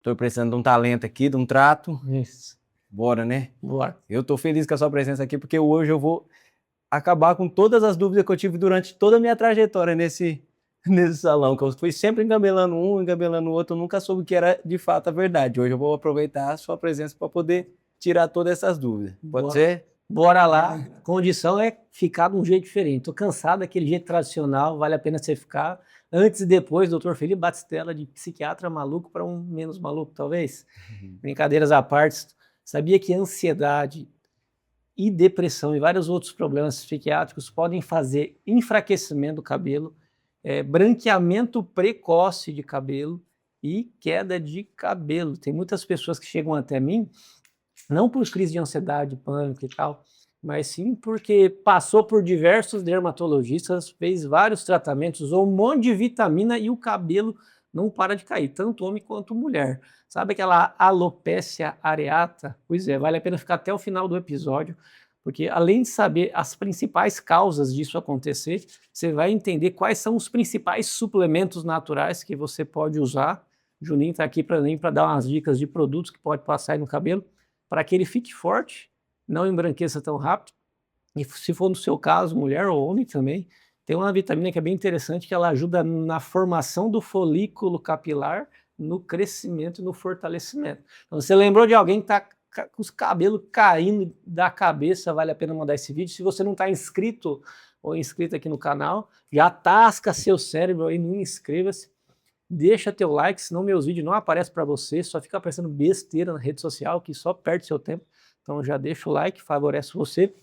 Tô precisando de um talento aqui, de um trato. Isso. Bora, né? Bora. Eu tô feliz com a sua presença aqui, porque hoje eu vou acabar com todas as dúvidas que eu tive durante toda a minha trajetória nesse salão, que eu fui sempre engabelando um, engabelando o outro, eu nunca soube o que era de fato a verdade. Hoje eu vou aproveitar a sua presença para poder tirar todas essas dúvidas. Pode ser? Bora lá. A condição é ficar de um jeito diferente. Tô cansado daquele jeito tradicional, vale a pena você ficar. Antes e depois, doutor Felipe Batistella, de psiquiatra maluco para um menos maluco, talvez. Brincadeiras à parte, sabia que ansiedade e depressão e vários outros problemas psiquiátricos podem fazer enfraquecimento do cabelo, branqueamento precoce de cabelo e queda de cabelo. Tem muitas pessoas que chegam até mim, não por crise de ansiedade, pânico e tal, mas sim porque passou por diversos dermatologistas, fez vários tratamentos, usou um monte de vitamina e o cabelo não para de cair, tanto homem quanto mulher. Sabe aquela alopécia areata? Pois é, vale a pena ficar até o final do episódio, porque além de saber as principais causas disso acontecer, você vai entender quais são os principais suplementos naturais que você pode usar. O Juninho está aqui para dar umas dicas de produtos que pode passar aí no cabelo, para que ele fique forte, não embranqueça tão rápido. E se for no seu caso, mulher ou homem também, tem uma vitamina que é bem interessante, que ela ajuda na formação do folículo capilar, no crescimento e no fortalecimento. Então, você lembrou de alguém que está com os cabelos caindo da cabeça, vale a pena mandar esse vídeo. Se você não está inscrito ou inscrito aqui no canal, já tasca seu cérebro aí, não inscreva-se. Deixa teu like, senão meus vídeos não aparecem para você, só fica aparecendo besteira na rede social, que só perde seu tempo. Então já deixa o like, favorece você.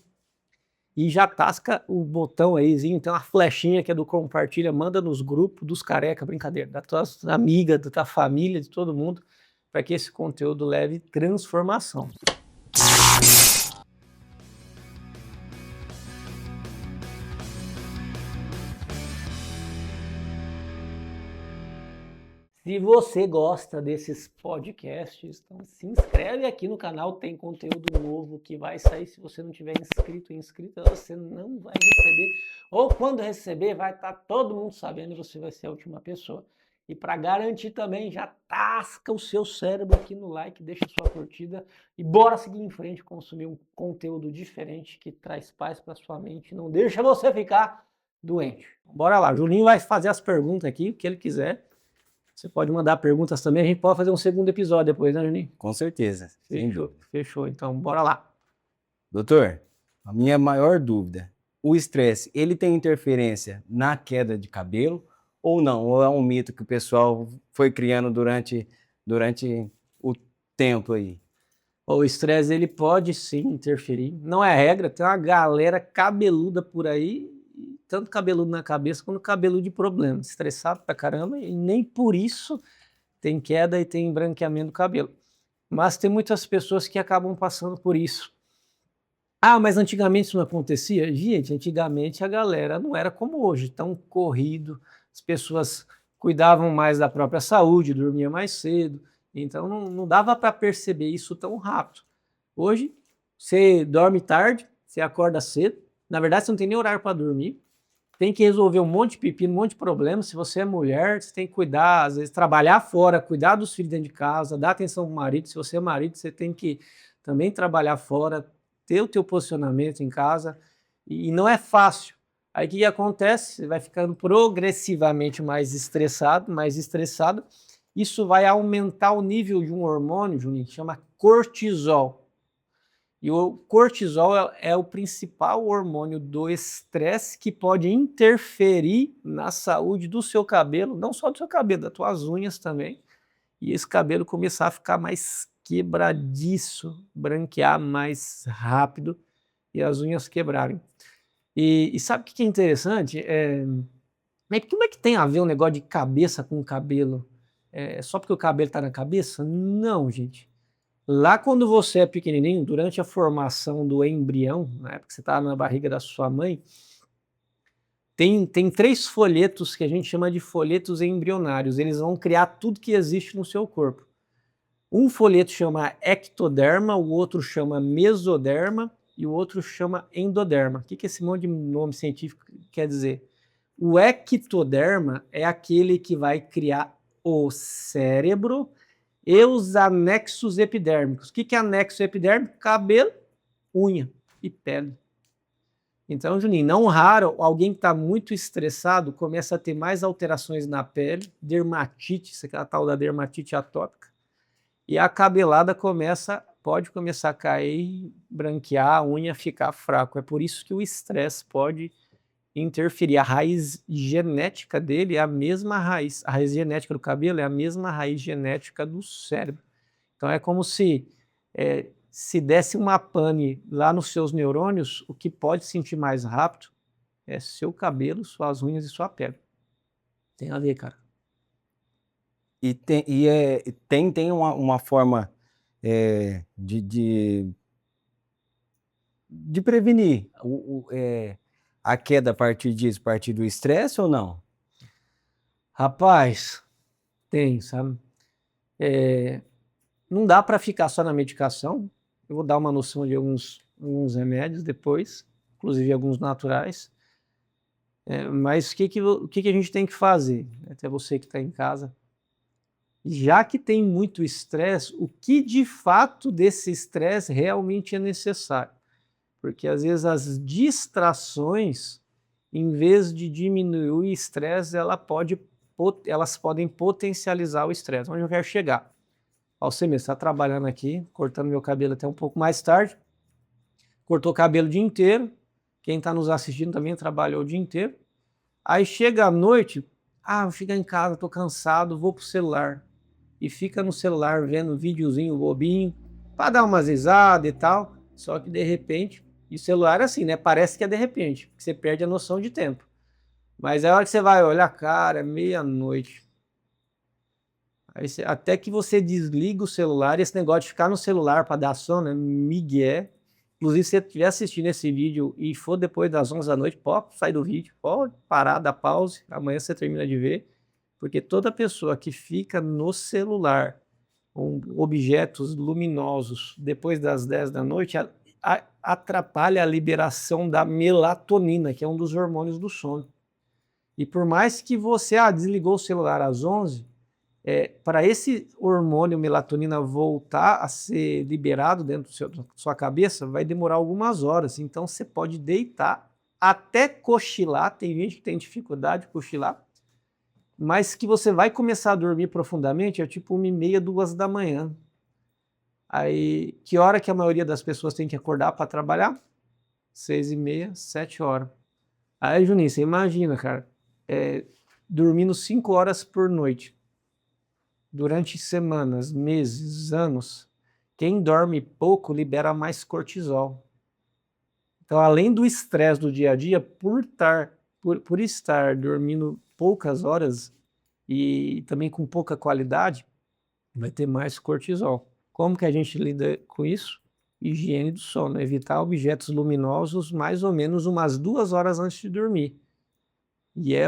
E já tasca o botão aí, tem uma flechinha que é do compartilha, manda nos grupos dos careca, brincadeira, das tuas amigas, da tua família, de todo mundo, para que esse conteúdo leve transformação. Se você gosta desses podcasts, então se inscreve aqui no canal, tem conteúdo novo que vai sair. Se você não tiver inscrita, você não vai receber. Ou quando receber, vai estar todo mundo sabendo e você vai ser a última pessoa. E para garantir também, já tasca o seu cérebro aqui no like, deixa a sua curtida e bora seguir em frente, consumir um conteúdo diferente que traz paz para sua mente, não deixa você ficar doente. Bora lá, Julinho vai fazer as perguntas aqui, o que ele quiser. Você pode mandar perguntas também, a gente pode fazer um segundo episódio depois, né, Juninho? Com certeza. Fechou. Então, bora lá. Doutor, a minha maior dúvida, o estresse, ele tem interferência na queda de cabelo ou não? Ou é um mito que o pessoal foi criando durante o tempo aí? O estresse, ele pode sim interferir. Não é regra, tem uma galera cabeluda por aí, tanto cabeludo na cabeça quanto cabeludo de problema, estressado pra caramba, e nem por isso tem queda e tem branqueamento do cabelo. Mas tem muitas pessoas que acabam passando por isso. Ah, mas antigamente isso não acontecia? Gente, antigamente a galera não era como hoje, tão corrido, as pessoas cuidavam mais da própria saúde, dormiam mais cedo, então não dava para perceber isso tão rápido. Hoje, você dorme tarde, você acorda cedo, na verdade você não tem nem horário para dormir, tem que resolver um monte de pepino, um monte de problema. Se você é mulher, você tem que cuidar, às vezes trabalhar fora, cuidar dos filhos dentro de casa, dar atenção ao marido. Se você é marido, você tem que também trabalhar fora, ter o teu posicionamento em casa, e não é fácil. Aí o que acontece? Você vai ficando progressivamente mais estressado. Isso vai aumentar o nível de um hormônio, Juninho, que chama cortisol. E o cortisol é o principal hormônio do estresse que pode interferir na saúde do seu cabelo, não só do seu cabelo, das tuas unhas também. E esse cabelo começar a ficar mais quebradiço, branquear mais rápido e as unhas quebrarem. E sabe o que é interessante? Como é que tem a ver um negócio de cabeça com cabelo? Só porque o cabelo está na cabeça? Não, gente. Lá quando você é pequenininho, durante a formação do embrião, na época que você está na barriga da sua mãe, tem 3 folhetos que a gente chama de folhetos embrionários. Eles vão criar tudo que existe no seu corpo. Um folheto chama ectoderma, o outro chama mesoderma e o outro chama endoderma. O que esse monte de nome científico quer dizer? O ectoderma é aquele que vai criar o cérebro e os anexos epidérmicos. O que é anexo epidérmico? Cabelo, unha e pele. Então, Juninho, não raro, alguém que está muito estressado começa a ter mais alterações na pele, dermatite, isso é aquela tal da dermatite atópica, e a cabelada pode começar a cair, branquear, a unha ficar fraco. É por isso que o estresse pode interferir. A raiz genética dele é a mesma raiz. A raiz genética do cabelo é a mesma raiz genética do cérebro. Então é como se desse uma pane lá nos seus neurônios, o que pode sentir mais rápido é seu cabelo, suas unhas e sua pele. Tem a ver, cara. E tem uma forma de prevenir a queda a partir disso, a partir do estresse ou não? Rapaz, tem, sabe? Não dá para ficar só na medicação. Eu vou dar uma noção de alguns remédios depois, inclusive alguns naturais. Mas o que a gente tem que fazer? Até você que está em casa. Já que tem muito estresse, o que de fato desse estresse realmente é necessário? Porque às vezes as distrações, em vez de diminuir o estresse, elas podem potencializar o estresse. Onde eu quero chegar? Você mesmo está trabalhando aqui, cortando meu cabelo até um pouco mais tarde, cortou o cabelo o dia inteiro, quem está nos assistindo também trabalhou o dia inteiro, aí chega à noite, vou chegar em casa, estou cansado, vou pro celular, e fica no celular vendo um videozinho bobinho, para dar umas risadas e tal, só que de repente, e o celular é assim, né, parece que é de repente, que você perde a noção de tempo, mas é a hora que você vai olhar, cara, é meia-noite, até que você desliga o celular, esse negócio de ficar no celular para dar sono é migué. Inclusive, se você estiver assistindo esse vídeo e for depois das 11 da noite, pode sair do vídeo, pode parar, dar pause, amanhã você termina de ver, porque toda pessoa que fica no celular com objetos luminosos depois das 10 da noite atrapalha a liberação da melatonina, que é um dos hormônios do sono. E por mais que você desligou o celular às 11, para esse hormônio melatonina voltar a ser liberado dentro da sua cabeça, vai demorar algumas horas. Então, você pode deitar, até cochilar. Tem gente que tem dificuldade de cochilar, mas que você vai começar a dormir profundamente tipo 1h30, 2 da manhã. Aí, que hora que a maioria das pessoas tem que acordar para trabalhar? 6h30, 7 horas. Aí, Juninho, você imagina, cara, dormindo 5 horas por noite. Durante semanas, meses, anos, quem dorme pouco libera mais cortisol. Então, além do estresse do dia a dia, por estar dormindo poucas horas e também com pouca qualidade, vai ter mais cortisol. Como que a gente lida com isso? Higiene do sono, evitar objetos luminosos mais ou menos umas 2 horas antes de dormir. E é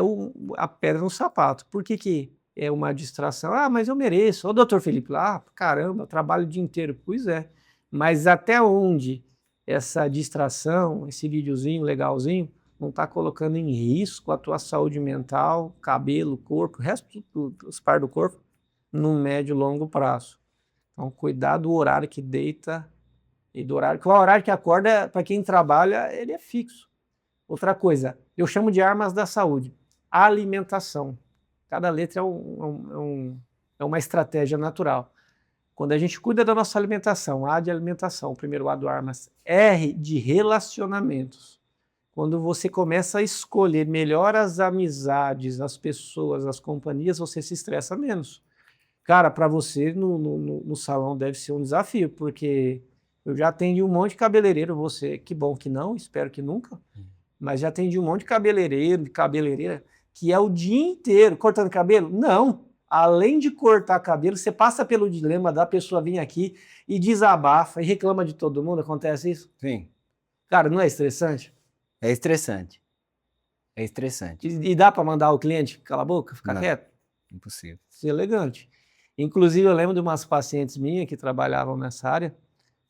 a pedra no sapato. Por que é uma distração? Mas eu mereço. Ô, doutor Felipe, caramba, eu trabalho o dia inteiro. Pois é. Mas até onde essa distração, esse videozinho legalzinho, não está colocando em risco a tua saúde mental, cabelo, corpo, o resto dos partes do corpo, no médio e longo prazo. Então, cuidar do horário que deita e do horário... O horário que acorda, para quem trabalha, ele é fixo. Outra coisa, eu chamo de armas da saúde. Alimentação. Cada letra é uma estratégia natural. Quando a gente cuida da nossa alimentação, A de alimentação, primeiro A do armas, R de relacionamentos. Quando você começa a escolher melhor as amizades, as pessoas, as companhias, você se estressa menos. Cara, para você no salão deve ser um desafio, porque eu já atendi um monte de cabeleireiro, você, que bom que não, espero que nunca, mas já atendi um monte de cabeleireiro, de cabeleireira, que é o dia inteiro cortando cabelo. Não, além de cortar cabelo, você passa pelo dilema da pessoa vir aqui e desabafa e reclama de todo mundo, acontece isso? Sim. Cara, não é estressante? É estressante. É estressante. E dá para mandar o cliente calar a boca, ficar quieto? Impossível. Ser elegante. Inclusive, eu lembro de umas pacientes minhas que trabalhavam nessa área,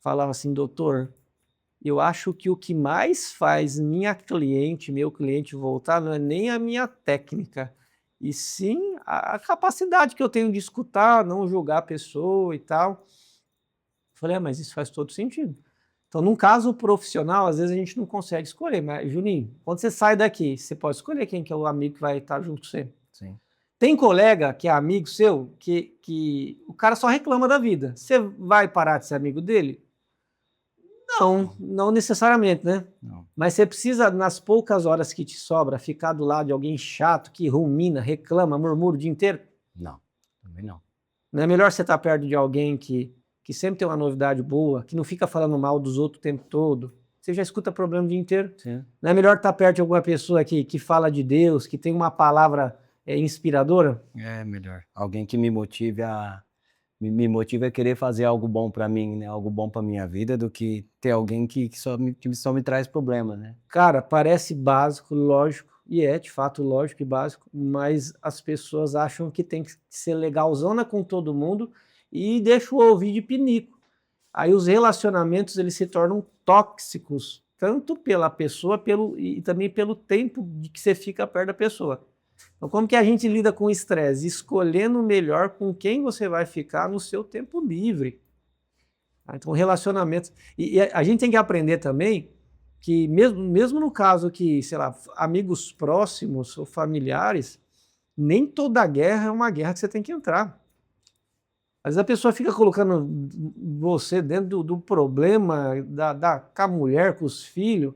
falavam assim, doutor, eu acho que o que mais faz meu cliente voltar não é nem a minha técnica, e sim a capacidade que eu tenho de escutar, não julgar a pessoa e tal. Falei, mas isso faz todo sentido. Então, num caso profissional, às vezes a gente não consegue escolher, mas, Juninho, quando você sai daqui, você pode escolher quem que é o amigo que vai estar junto com você. Sim. Tem colega que é amigo seu, que o cara só reclama da vida. Você vai parar de ser amigo dele? Não, não necessariamente, né? Não. Mas você precisa, nas poucas horas que te sobra, ficar do lado de alguém chato, que rumina, reclama, murmura o dia inteiro? Não, também não. Não é melhor você estar perto de alguém que sempre tem uma novidade boa, que não fica falando mal dos outros o tempo todo? Você já escuta problema o dia inteiro. Sim. Não é melhor estar perto de alguma pessoa que fala de Deus, que tem uma palavra inspiradora? É melhor. Alguém que me motive a querer fazer algo bom para mim, né? Algo bom para minha vida, do que ter alguém que só me traz problema, né? Cara, parece básico, lógico, e é de fato lógico e básico, mas as pessoas acham que tem que ser legalzona com todo mundo e deixa o ouvir de pinico. Aí os relacionamentos eles se tornam tóxicos, tanto pela pessoa e também pelo tempo de que você fica perto da pessoa. Então, como que a gente lida com o estresse? Escolhendo melhor com quem você vai ficar no seu tempo livre. Então, relacionamentos. E a gente tem que aprender também que, mesmo no caso que, sei lá, amigos próximos ou familiares, nem toda guerra é uma guerra que você tem que entrar. Às vezes a pessoa fica colocando você dentro do problema com a mulher, com os filhos.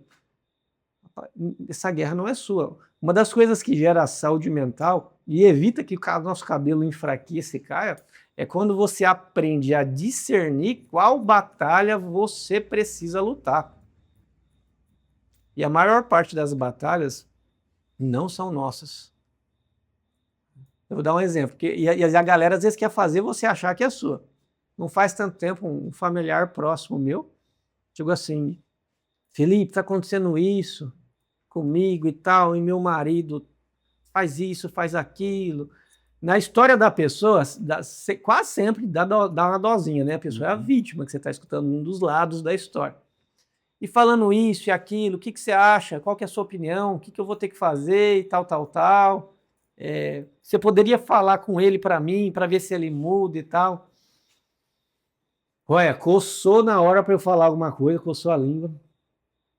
Essa guerra não é sua. Uma das coisas que gera saúde mental e evita que o nosso cabelo enfraqueça e caia é quando você aprende a discernir qual batalha você precisa lutar. E a maior parte das batalhas não são nossas. Eu vou dar um exemplo, e a galera às vezes quer fazer você achar que é sua. Não faz tanto tempo, um familiar próximo meu chegou assim, Felipe, está acontecendo isso comigo e tal, e meu marido faz isso, faz aquilo. Na história da pessoa, quase sempre dá uma dosinha, né? A pessoa é a vítima, que você está escutando um dos lados da história. E falando isso e aquilo, o que você acha? Qual que é a sua opinião? O que eu vou ter que fazer e tal, tal, tal? Você poderia falar com ele para mim, para ver se ele muda e tal? Olha, coçou na hora para eu falar alguma coisa, coçou a língua.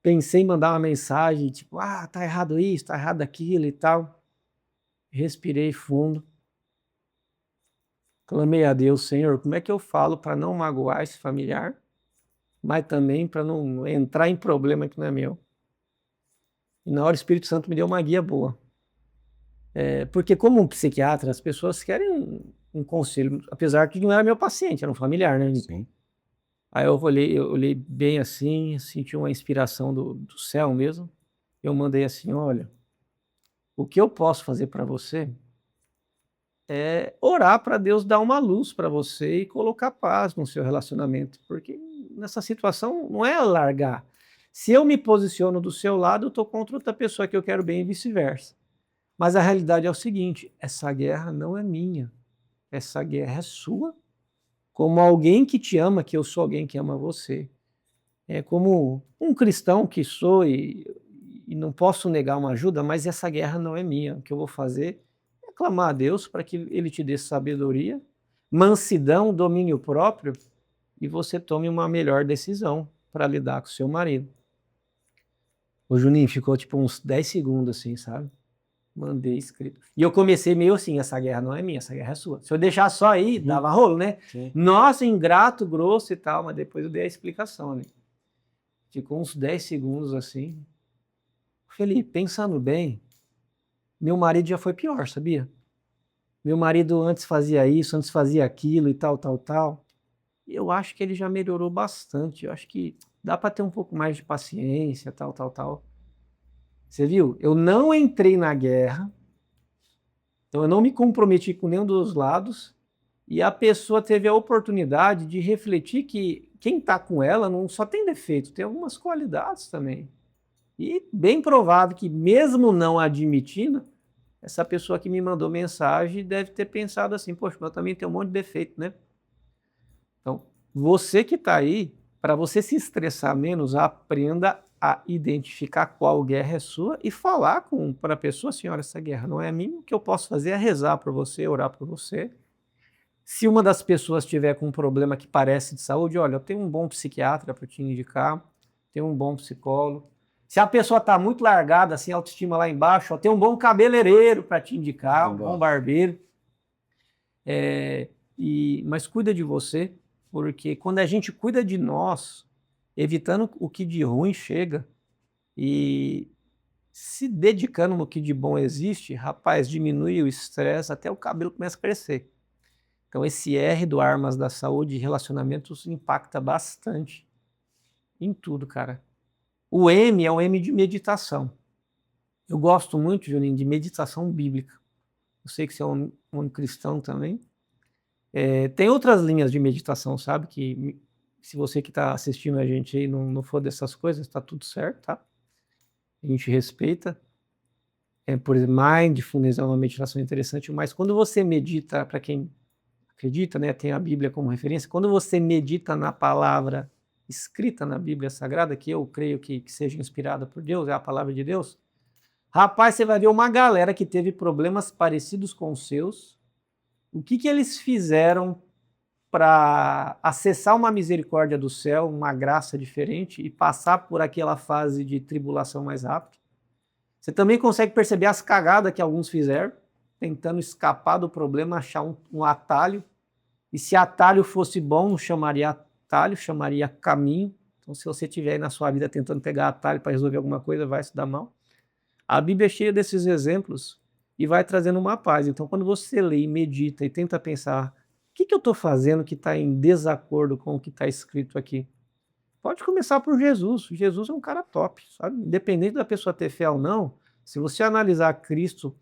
Pensei em mandar uma mensagem, tipo, tá errado isso, tá errado aquilo e tal. Respirei fundo. Clamei a Deus, Senhor, como é que eu falo para não magoar esse familiar, mas também para não entrar em problema que não é meu? E na hora o Espírito Santo me deu uma guia boa. Porque como um psiquiatra, as pessoas querem um conselho, apesar que não era meu paciente, era um familiar, né? Sim. Aí eu olhei bem assim, senti uma inspiração do céu mesmo. Eu mandei assim, olha, o que eu posso fazer para você é orar para Deus dar uma luz para você e colocar paz no seu relacionamento, porque nessa situação não é largar. Se eu me posiciono do seu lado, eu estou contra outra pessoa que eu quero bem e vice-versa. Mas a realidade é o seguinte, essa guerra não é minha, essa guerra é sua. Como alguém que te ama, que eu sou alguém que ama você. Como um cristão que sou e não posso negar uma ajuda, mas essa guerra não é minha. O que eu vou fazer é clamar a Deus para que Ele te dê sabedoria, mansidão, domínio próprio e você tome uma melhor decisão para lidar com o seu marido. O Juninho ficou tipo uns 10 segundos assim, sabe? Mandei escrito. E eu comecei meio assim, essa guerra não é minha, essa guerra é sua. Se eu deixar só aí, dava rolo, né? Sim. Nossa, ingrato, grosso e tal, mas depois eu dei a explicação, né? Ficou uns 10 segundos assim. Felipe, pensando bem, meu marido já foi pior, sabia? Meu marido antes fazia isso, antes fazia aquilo e tal, tal, tal. E eu acho que ele já melhorou bastante. Eu acho que dá para ter um pouco mais de paciência, tal, tal, tal. Você viu? Eu não entrei na guerra, então eu não me comprometi com nenhum dos lados, e a pessoa teve a oportunidade de refletir que quem está com ela não só tem defeito, tem algumas qualidades também. E bem provável que, mesmo não admitindo, essa pessoa que me mandou mensagem deve ter pensado assim, poxa, mas eu também tenho um monte de defeito, né? Então, você que está aí, para você se estressar menos, aprenda a identificar qual guerra é sua e falar para a pessoa assim, olha, essa guerra não é minha, o que eu posso fazer é rezar por você, orar por você. Se uma das pessoas tiver com um problema que parece de saúde, olha, eu tenho um bom psiquiatra para te indicar, tenho um bom psicólogo. Se a pessoa está muito largada, assim, autoestima lá embaixo, ó, tem um bom cabeleireiro para te indicar, um bom barbeiro. Mas cuida de você, porque quando a gente cuida de nós, evitando o que de ruim chega e se dedicando no que de bom existe, rapaz, diminui o estresse, até o cabelo começa a crescer. Então esse R do Armas da Saúde e Relacionamentos impacta bastante em tudo, cara. O M é o M de meditação. Eu gosto muito, Juninho, de meditação bíblica. Eu sei que você é um cristão também. Tem outras linhas de meditação, sabe? Que se você que está assistindo a gente aí não for dessas coisas, está tudo certo, tá? A gente respeita. Por exemplo, mindfulness é uma meditação interessante, mas quando você medita, para quem acredita, né, tem a Bíblia como referência, quando você medita na palavra escrita na Bíblia Sagrada, que eu creio que seja inspirada por Deus, é a palavra de Deus, rapaz, você vai ver uma galera que teve problemas parecidos com os seus. O que eles fizeram para acessar uma misericórdia do céu, uma graça diferente e passar por aquela fase de tribulação mais rápido? Você também consegue perceber as cagadas que alguns fizeram, tentando escapar do problema, achar um atalho. E se atalho fosse bom, não chamaria atalho, chamaria caminho. Então, se você estiver aí na sua vida tentando pegar atalho para resolver alguma coisa, vai se dar mal. A Bíblia é cheia desses exemplos e vai trazendo uma paz. Então, quando você lê e medita e tenta pensar, o que eu estou fazendo que está em desacordo com o que está escrito aqui? Pode começar por Jesus. Jesus é um cara top, sabe? Independente da pessoa ter fé ou não, se você analisar Cristo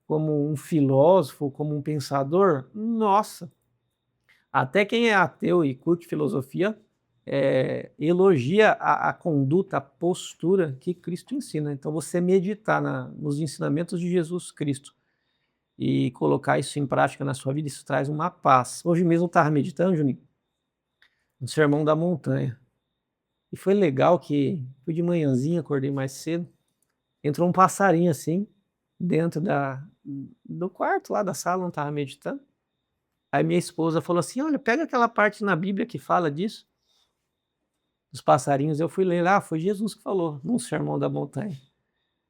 como um filósofo, como um pensador, nossa, até quem é ateu e curte filosofia elogia a conduta, a postura que Cristo ensina. Então, você meditar nos ensinamentos de Jesus Cristo e colocar isso em prática na sua vida, isso traz uma paz. Hoje mesmo eu estava meditando, Juninho, no Sermão da Montanha. E foi legal que fui de manhãzinha, acordei mais cedo, entrou um passarinho assim, dentro do quarto lá da sala, onde estava meditando. Aí minha esposa falou assim, olha, pega aquela parte na Bíblia que fala disso, dos passarinhos. Eu fui ler lá, foi Jesus que falou, no Sermão da Montanha.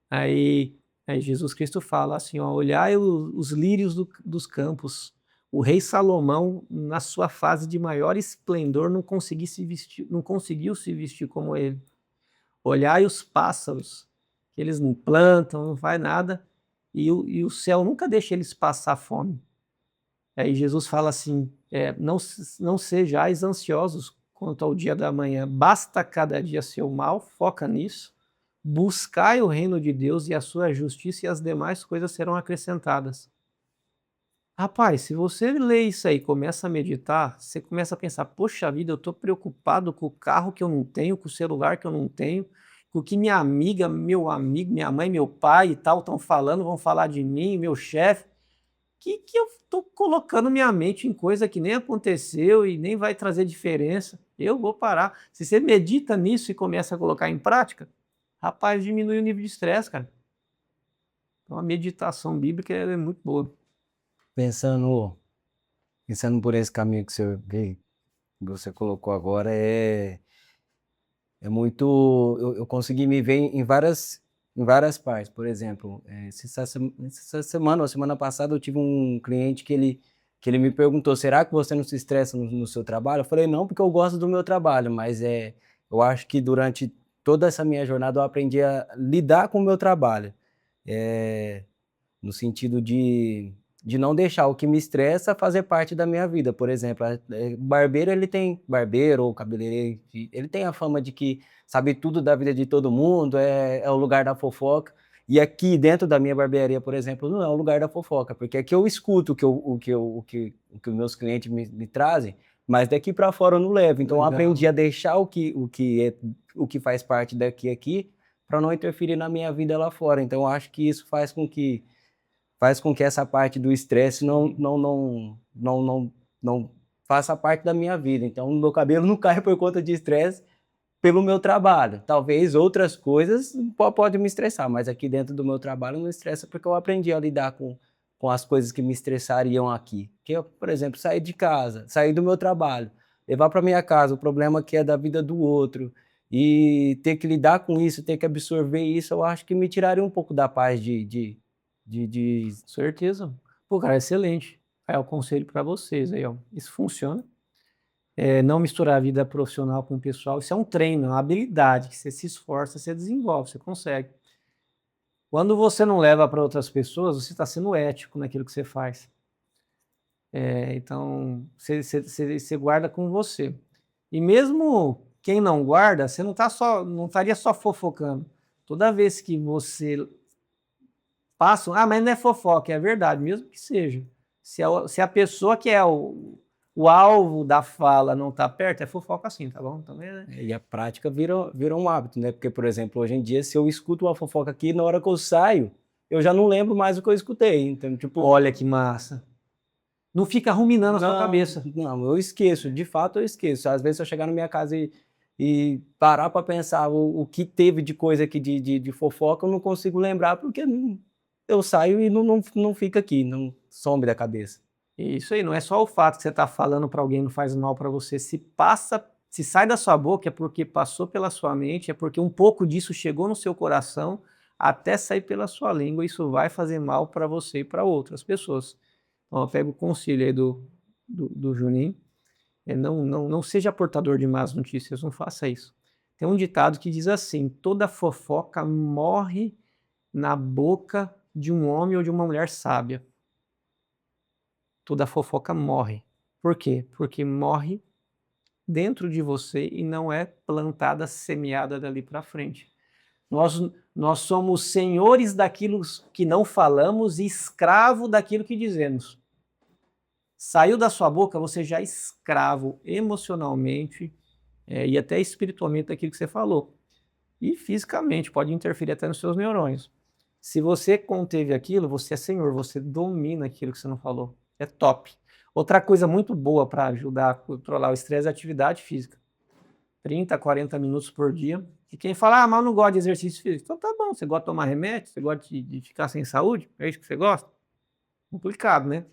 Aí Jesus Cristo fala assim, ó, olhai os lírios dos campos. O rei Salomão, na sua fase de maior esplendor, não conseguiu se vestir como ele. Olhai os pássaros, que eles não plantam, não faz nada, e o céu nunca deixa eles passar fome. Aí Jesus fala assim, não sejais ansiosos quanto ao dia da manhã, basta cada dia seu mal, foca nisso, buscai o reino de Deus e a sua justiça e as demais coisas serão acrescentadas. Rapaz, se você lê isso aí e começa a meditar, você começa a pensar, poxa vida, eu estou preocupado com o carro que eu não tenho, com o celular que eu não tenho, com o que minha amiga, meu amigo, minha mãe, meu pai e tal estão falando, vão falar de mim, meu chefe, que eu estou colocando minha mente em coisa que nem aconteceu e nem vai trazer diferença. Eu vou parar. Se você medita nisso e começa a colocar em prática, rapaz, diminui o nível de estresse, cara. Então a meditação bíblica é muito boa. Pensando por esse caminho que você colocou agora, é muito. Eu consegui me ver em várias partes. Por exemplo, essa semana ou semana passada, eu tive um cliente que ele me perguntou: será que você não se estressa no seu trabalho? Eu falei: não, porque eu gosto do meu trabalho, mas eu acho que durante toda essa minha jornada eu aprendi a lidar com o meu trabalho. No sentido de não deixar o que me estressa fazer parte da minha vida. Por exemplo, barbeiro ou cabeleireiro, ele tem a fama de que sabe tudo da vida de todo mundo, é o lugar da fofoca. E aqui dentro da minha barbearia, por exemplo, não é o lugar da fofoca, porque aqui eu escuto o que os meus clientes me trazem, mas daqui para fora eu não levo. Então eu aprendi a deixar o que faz parte aqui para não interferir na minha vida lá fora. Então eu acho que isso faz com que essa parte do estresse não faça parte da minha vida. Então, o meu cabelo não cai por conta de estresse, pelo meu trabalho. Talvez outras coisas podem me estressar, mas aqui dentro do meu trabalho não estressa porque eu aprendi a lidar com as coisas que me estressariam aqui. Que eu, por exemplo, sair de casa, sair do meu trabalho, levar para minha casa o problema que é da vida do outro e ter que lidar com isso, ter que absorver isso, eu acho que me tiraria um pouco da paz de Certeza. Pô, cara, excelente. É o conselho para vocês aí, ó. Isso funciona. Não misturar a vida profissional com o pessoal, isso é um treino, é uma habilidade que você se esforça, você desenvolve, você consegue. Quando você não leva para outras pessoas, você está sendo ético naquilo que você faz. Então, você guarda com você. E mesmo quem não guarda, você não estaria só fofocando. Toda vez que você passa, mas não é fofoca, é verdade, mesmo que seja. Se a pessoa que é o alvo da fala não está perto, é fofoca sim, tá bom? Também, né? E a prática vira um hábito, né? Porque, por exemplo, hoje em dia, se eu escuto uma fofoca aqui, na hora que eu saio, eu já não lembro mais o que eu escutei. Então, tipo, Olha que massa. Não fica ruminando na sua cabeça. não, eu esqueço, de fato eu esqueço. Às vezes, se eu chegar na minha casa e parar para pensar o que teve de coisa aqui de fofoca, eu não consigo lembrar, porque eu saio e não fica aqui, não some da cabeça. Isso aí, não é só o fato que você está falando para alguém não faz mal para você. Se sai da sua boca, é porque passou pela sua mente, é porque um pouco disso chegou no seu coração até sair pela sua língua. Isso vai fazer mal para você e para outras pessoas. Então, eu pego o conselho aí do Juninho. Não seja portador de más notícias, não faça isso. Tem um ditado que diz assim: toda fofoca morre na boca de um homem ou de uma mulher sábia. Toda fofoca morre. Por quê? Porque morre dentro de você e não é plantada, semeada dali para frente. Nós somos senhores daquilo que não falamos e escravo daquilo que dizemos. Saiu da sua boca, você já é escravo emocionalmente e até espiritualmente daquilo que você falou. E fisicamente, pode interferir até nos seus neurônios. Se você conteve aquilo, você é senhor, você domina aquilo que você não falou. É top. Outra coisa muito boa para ajudar a controlar o estresse é a atividade física. 30, 40 minutos por dia. E quem fala, mas eu não gosto de exercício físico. Então tá bom, você gosta de tomar remédio? Você gosta de ficar sem saúde? É isso que você gosta? Complicado, né?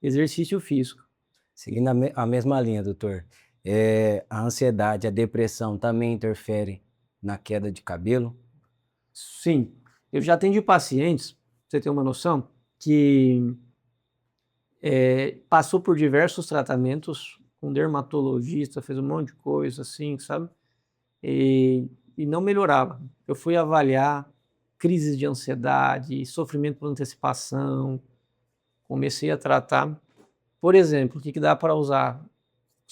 Exercício físico. Seguindo a mesma linha, doutor, a ansiedade, a depressão também interfere na queda de cabelo? Sim, eu já atendi pacientes, pra você ter uma noção, que passou por diversos tratamentos com dermatologista, fez um monte de coisa assim, sabe? E não melhorava. Eu fui avaliar crises de ansiedade, sofrimento por antecipação, comecei a tratar. Por exemplo, o que dá para usar?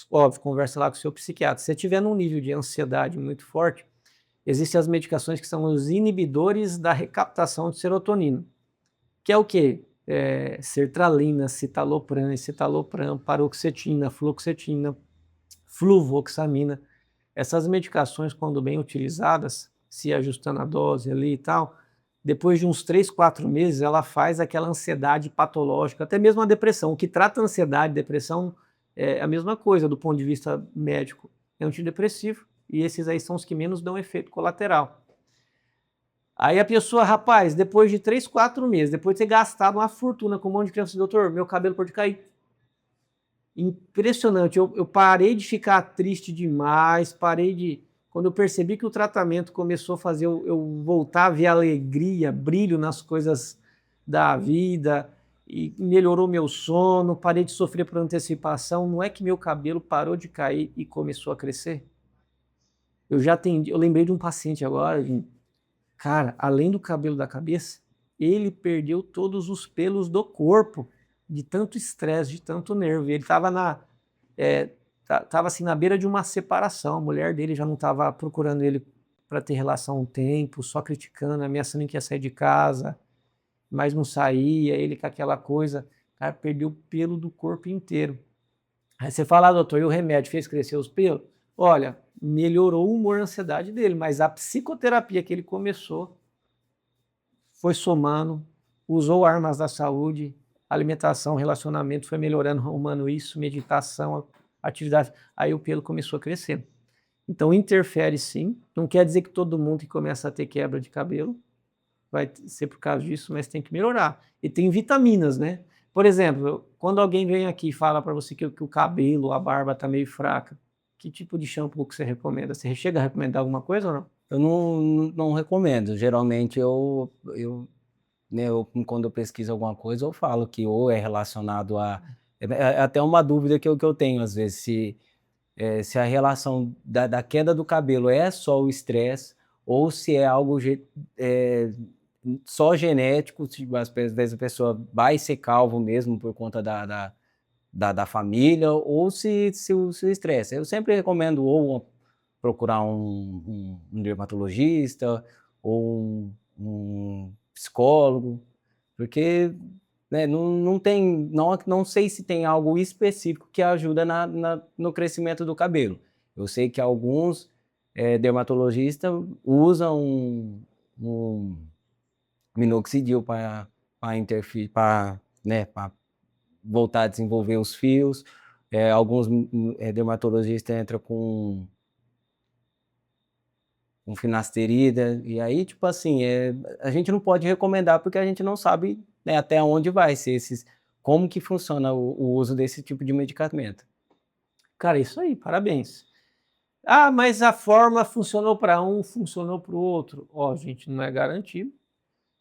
Óbvio, conversa lá com o seu psiquiatra. Se você tiver num nível de ansiedade muito forte, existem as medicações que são os inibidores da recaptação de serotonina, que é o quê? Sertralina, citalopram, paroxetina, fluoxetina, fluvoxamina. Essas medicações, quando bem utilizadas, se ajustando a dose ali e tal, depois de uns 3, 4 meses, ela faz aquela ansiedade patológica, até mesmo a depressão. O que trata a ansiedade, depressão, é a mesma coisa do ponto de vista médico. É antidepressivo, e esses aí são os que menos dão efeito colateral. Aí a pessoa, rapaz, depois de 3, 4 meses, depois de ter gastado uma fortuna com um monte de criança, doutor, meu cabelo pode cair. Impressionante, eu parei de ficar triste demais, quando eu percebi que o tratamento começou a fazer eu voltar a ver alegria, brilho nas coisas da vida, e melhorou meu sono, parei de sofrer por antecipação, não é que meu cabelo parou de cair e começou a crescer? Eu lembrei de um paciente agora, cara, além do cabelo da cabeça, ele perdeu todos os pelos do corpo, de tanto estresse, de tanto nervo. Ele estava assim, na beira de uma separação. A mulher dele já não estava procurando ele para ter relação um tempo, só criticando, ameaçando que ia sair de casa, mas não saía, ele com aquela coisa. Cara, perdeu o pelo do corpo inteiro. Aí você fala, doutor, e o remédio fez crescer os pelos? Olha, melhorou o humor e a ansiedade dele, mas a psicoterapia que ele começou foi somando, usou armas da saúde, alimentação, relacionamento, foi melhorando, arrumando isso, meditação, atividade. Aí o pelo começou a crescer. Então interfere sim, não quer dizer que todo mundo que começa a ter quebra de cabelo vai ser por causa disso, mas tem que melhorar. E tem vitaminas, né? Por exemplo, quando alguém vem aqui e fala para você que o cabelo, a barba tá meio fraca, que tipo de shampoo que você recomenda? Você chega a recomendar alguma coisa ou não? Eu não recomendo. Geralmente né, quando eu pesquiso alguma coisa, eu falo que ou é relacionado a. É até uma dúvida que eu tenho, às vezes, se a relação da queda do cabelo é só o estresse, ou se é algo é, só genético, tipo, às vezes a pessoa vai ser calvo mesmo por conta da família, ou se o estresse. Eu sempre recomendo ou procurar um dermatologista ou um psicólogo, porque, né, não sei se tem algo específico que ajuda no crescimento do cabelo. Eu sei que alguns dermatologistas usam um minoxidil para interferir, para, né, para voltar a desenvolver os fios. Alguns dermatologistas entram com finasterida, e aí, tipo assim, a gente não pode recomendar porque a gente não sabe, né, até onde vai ser como que funciona o uso desse tipo de medicamento. Cara, isso aí, parabéns. Ah, mas a fórmula funcionou para um, funcionou para o outro. Ó, gente, não é garantido.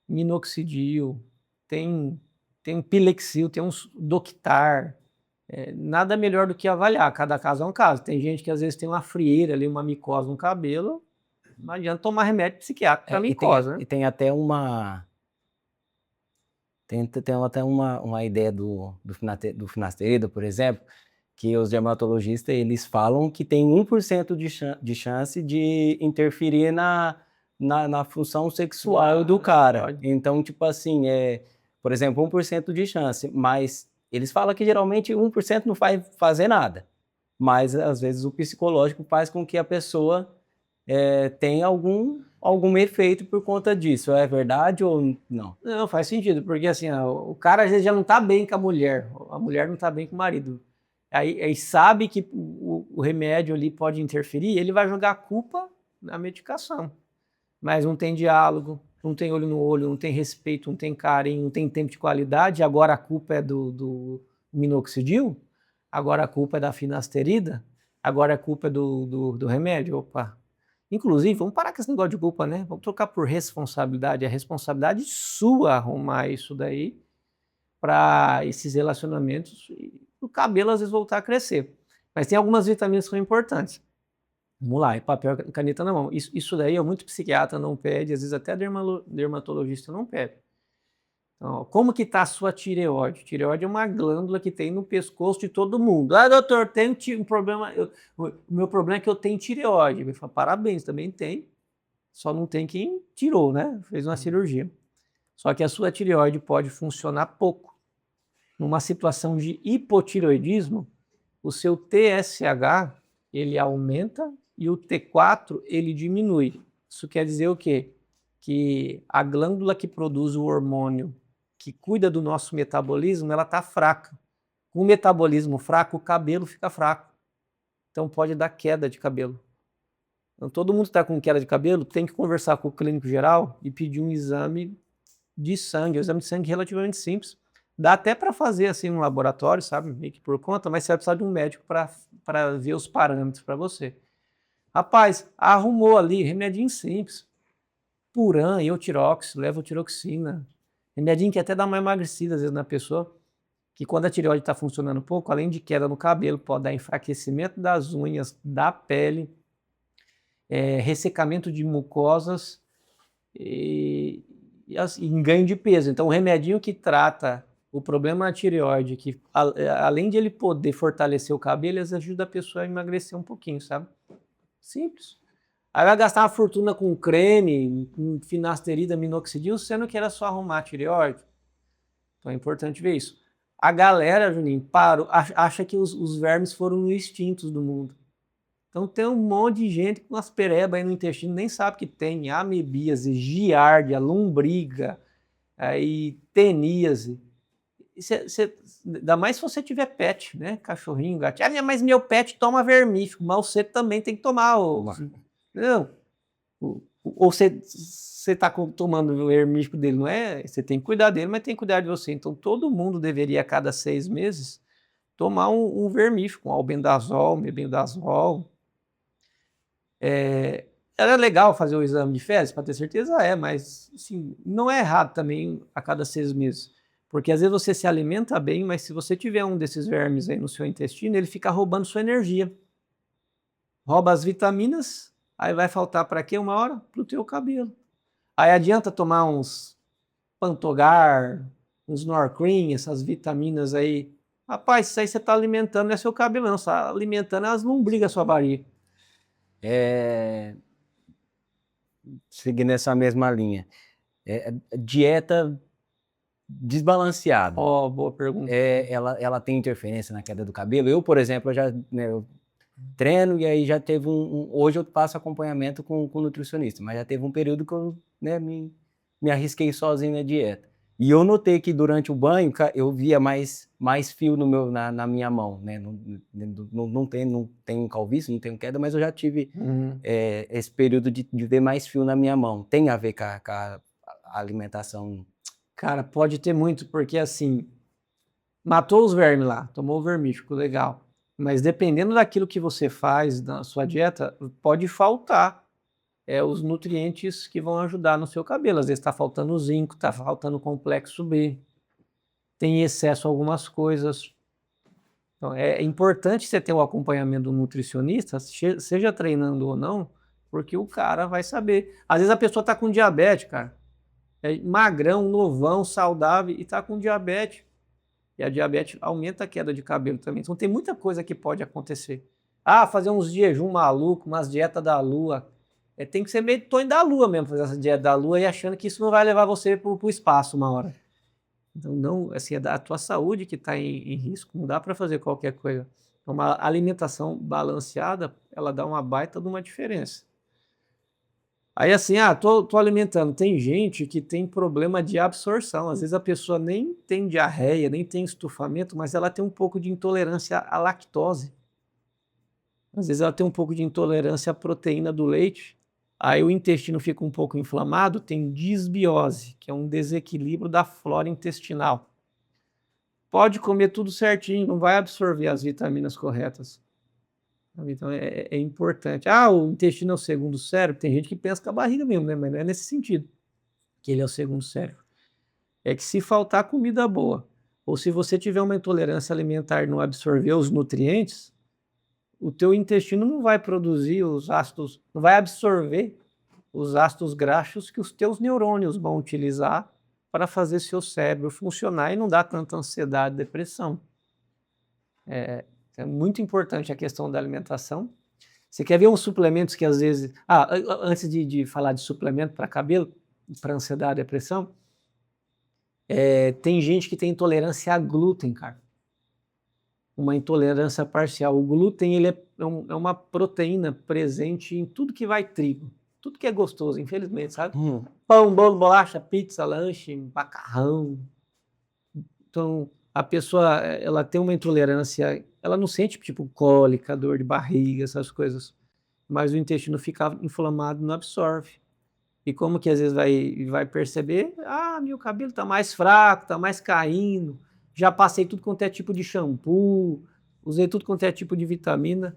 Minoxidil, tem Pilexil, tem uns Doctar. Nada melhor do que avaliar. Cada caso é um caso. Tem gente que às vezes tem uma frieira ali, uma micose no cabelo. Não adianta tomar remédio psiquiátrico para E tem, micose, né? e tem até uma ideia do finasterida, por exemplo, que os dermatologistas eles falam que tem 1% de chance de interferir na função sexual do cara. Pode. Então, tipo assim, por exemplo, 1% de chance, mas eles falam que geralmente 1% não vai fazer nada. Mas às vezes o psicológico faz com que a pessoa tenha algum efeito por conta disso. É verdade ou não? Não, faz sentido, porque assim, ó, o cara às vezes já não tá bem com a mulher não tá bem com o marido. Aí sabe que o remédio ali pode interferir, ele vai jogar a culpa na medicação. Mas não tem diálogo, não tem olho no olho, não tem respeito, não tem carinho, não tem tempo de qualidade, agora a culpa é do minoxidil, agora a culpa é da finasterida, agora a culpa é do remédio. Opa! Inclusive, vamos parar com esse negócio de culpa, né? Vamos trocar por responsabilidade. É responsabilidade sua arrumar isso daí para esses relacionamentos e o cabelo às vezes voltar a crescer. Mas tem algumas vitaminas que são importantes. Vamos lá, é papel e caneta na mão. Isso daí é muito psiquiatra não pede, às vezes até dermatologista não pede. Então, como que está a sua tireoide? Tireoide é uma glândula que tem no pescoço de todo mundo. Ah, doutor, tem um problema. O meu problema é que eu tenho tireoide. Ele fala, parabéns, também tem. Só não tem quem tirou, né? Fez uma cirurgia. Só que a sua tireoide pode funcionar pouco. Numa situação de hipotireoidismo, o seu TSH ele aumenta e o T4 ele diminui. Isso quer dizer o quê? Que a glândula que produz o hormônio que cuida do nosso metabolismo, ela está fraca. Com o metabolismo fraco, o cabelo fica fraco. Então pode dar queda de cabelo. Então todo mundo que está com queda de cabelo tem que conversar com o clínico geral e pedir um exame de sangue. Um exame de sangue relativamente simples. Dá até para fazer assim no laboratório, sabe? Meio que por conta, mas você vai precisar de um médico para ver os parâmetros para você. Rapaz, arrumou ali, remedinho simples. Puran, Eutirox, levotiroxina. Remedinho que até dá uma emagrecida às vezes na pessoa. Que quando a tireoide está funcionando pouco, além de queda no cabelo, pode dar enfraquecimento das unhas, da pele, ressecamento de mucosas e assim, ganho de peso. Então, o remedinho que trata o problema da tireoide, que além de ele poder fortalecer o cabelo, ele ajuda a pessoa a emagrecer um pouquinho, sabe? Simples. Aí vai gastar uma fortuna com creme, com finasterida, minoxidil, sendo que era só arrumar a tireoide. Então é importante ver isso. A galera, Juninho, acha que os vermes foram extintos do mundo. Então tem um monte de gente com umas perebas aí no intestino, nem sabe que tem amebíase, giardia, lombriga, aí teníase. Ainda mais se você tiver pet, né? Cachorrinho, gatinho. Mas meu pet toma vermífugo, mas você também tem que tomar. Não. Ou você está tomando o vermífugo dele, não é? Você tem que cuidar dele, mas tem que cuidar de você. Então, todo mundo deveria, a cada 6 meses, tomar um vermífugo, um albendazol, mebendazol. Era legal fazer o exame de fezes, para ter certeza, mas assim, não é errado também a cada 6 meses. Porque às vezes você se alimenta bem, mas se você tiver um desses vermes aí no seu intestino, ele fica roubando sua energia. Rouba as vitaminas, aí vai faltar para quê? Uma hora? Para o teu cabelo. Aí adianta tomar uns Pantogar, uns Norcrim, essas vitaminas aí. Rapaz, isso aí você está alimentando, não é seu cabelo não, você está alimentando as lombrigas da sua barriga. Seguindo essa mesma linha. Dieta desbalanceada. Boa pergunta. Ela tem interferência na queda do cabelo? Eu, por exemplo, eu treino e aí já teve hoje eu faço acompanhamento com nutricionista, mas já teve um período que eu me arrisquei sozinho na dieta. E eu notei que durante o banho eu via mais fio na minha mão, né? Não tenho calvície, não tenho queda, mas eu já tive esse período de ver mais fio na minha mão. Tem a ver com a alimentação? Cara, pode ter muito, porque assim, matou os vermes lá, tomou o vermífugo, legal. Mas dependendo daquilo que você faz na sua dieta, pode faltar os nutrientes que vão ajudar no seu cabelo. Às vezes está faltando zinco, está faltando complexo B, tem excesso a algumas coisas. Então, é importante você ter o acompanhamento do nutricionista, seja treinando ou não, porque o cara vai saber. Às vezes a pessoa está com diabetes, cara. É magrão, novão, saudável e está com diabetes. E a diabetes aumenta a queda de cabelo também. Então tem muita coisa que pode acontecer. Fazer uns jejum maluco, umas dietas da lua. Tem que ser meio tonho da lua mesmo, fazer essa dieta da lua e achando que isso não vai levar você para o espaço uma hora. Então, não, assim, é a tua saúde que está em risco. Não dá para fazer qualquer coisa. Uma alimentação balanceada, ela dá uma baita de uma diferença. Aí assim, tô alimentando. Tem gente que tem problema de absorção. Às vezes a pessoa nem tem diarreia, nem tem estufamento, mas ela tem um pouco de intolerância à lactose. Às vezes ela tem um pouco de intolerância à proteína do leite. Aí o intestino fica um pouco inflamado, tem disbiose, que é um desequilíbrio da flora intestinal. Pode comer tudo certinho, não vai absorver as vitaminas corretas. Então é importante. O intestino é o segundo cérebro. Tem gente que pensa com a barriga mesmo, né? Mas não é nesse sentido que ele é o segundo cérebro. É que se faltar comida boa, ou se você tiver uma intolerância alimentar e não absorver os nutrientes, o teu intestino não vai produzir os ácidos, não vai absorver os ácidos graxos que os teus neurônios vão utilizar para fazer seu cérebro funcionar e não dar tanta ansiedade e depressão. É muito importante a questão da alimentação. Você quer ver uns suplementos que às vezes... antes de falar de suplemento para cabelo, para ansiedade e depressão, tem gente que tem intolerância a glúten, cara. Uma intolerância parcial. O glúten ele é uma proteína presente em tudo que vai trigo. Tudo que é gostoso, infelizmente, sabe? Pão, bolo, bolacha, pizza, lanche, macarrão. Então, a pessoa, ela tem uma intolerância, ela não sente tipo cólica, dor de barriga, essas coisas, mas o intestino fica inflamado, não absorve. E como que às vezes vai perceber? Meu cabelo tá mais fraco, tá mais caindo, já passei tudo quanto é tipo de shampoo, usei tudo quanto é tipo de vitamina,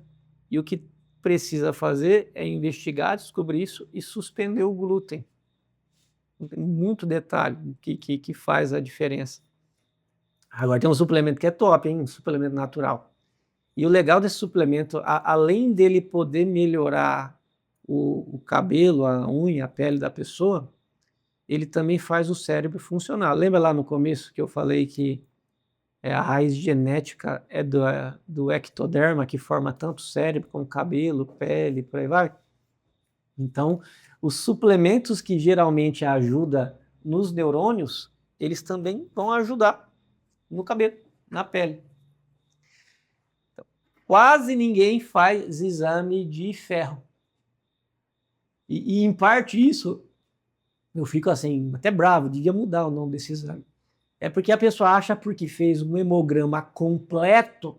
e o que precisa fazer é investigar, descobrir isso e suspender o glúten. Tem muito detalhe que faz a diferença. Agora tem um suplemento que é top, hein? Um suplemento natural. E o legal desse suplemento, além dele poder melhorar o cabelo, a unha, a pele da pessoa, ele também faz o cérebro funcionar. Lembra lá no começo que eu falei que a raiz genética é do ectoderma, que forma tanto o cérebro como cabelo, pele, por aí vai? Então, os suplementos que geralmente ajudam nos neurônios, eles também vão ajudar no cabelo, na pele. Então, quase ninguém faz exame de ferro. E em parte isso, eu fico assim, até bravo, devia mudar o nome desse exame. É porque a pessoa acha porque fez um hemograma completo,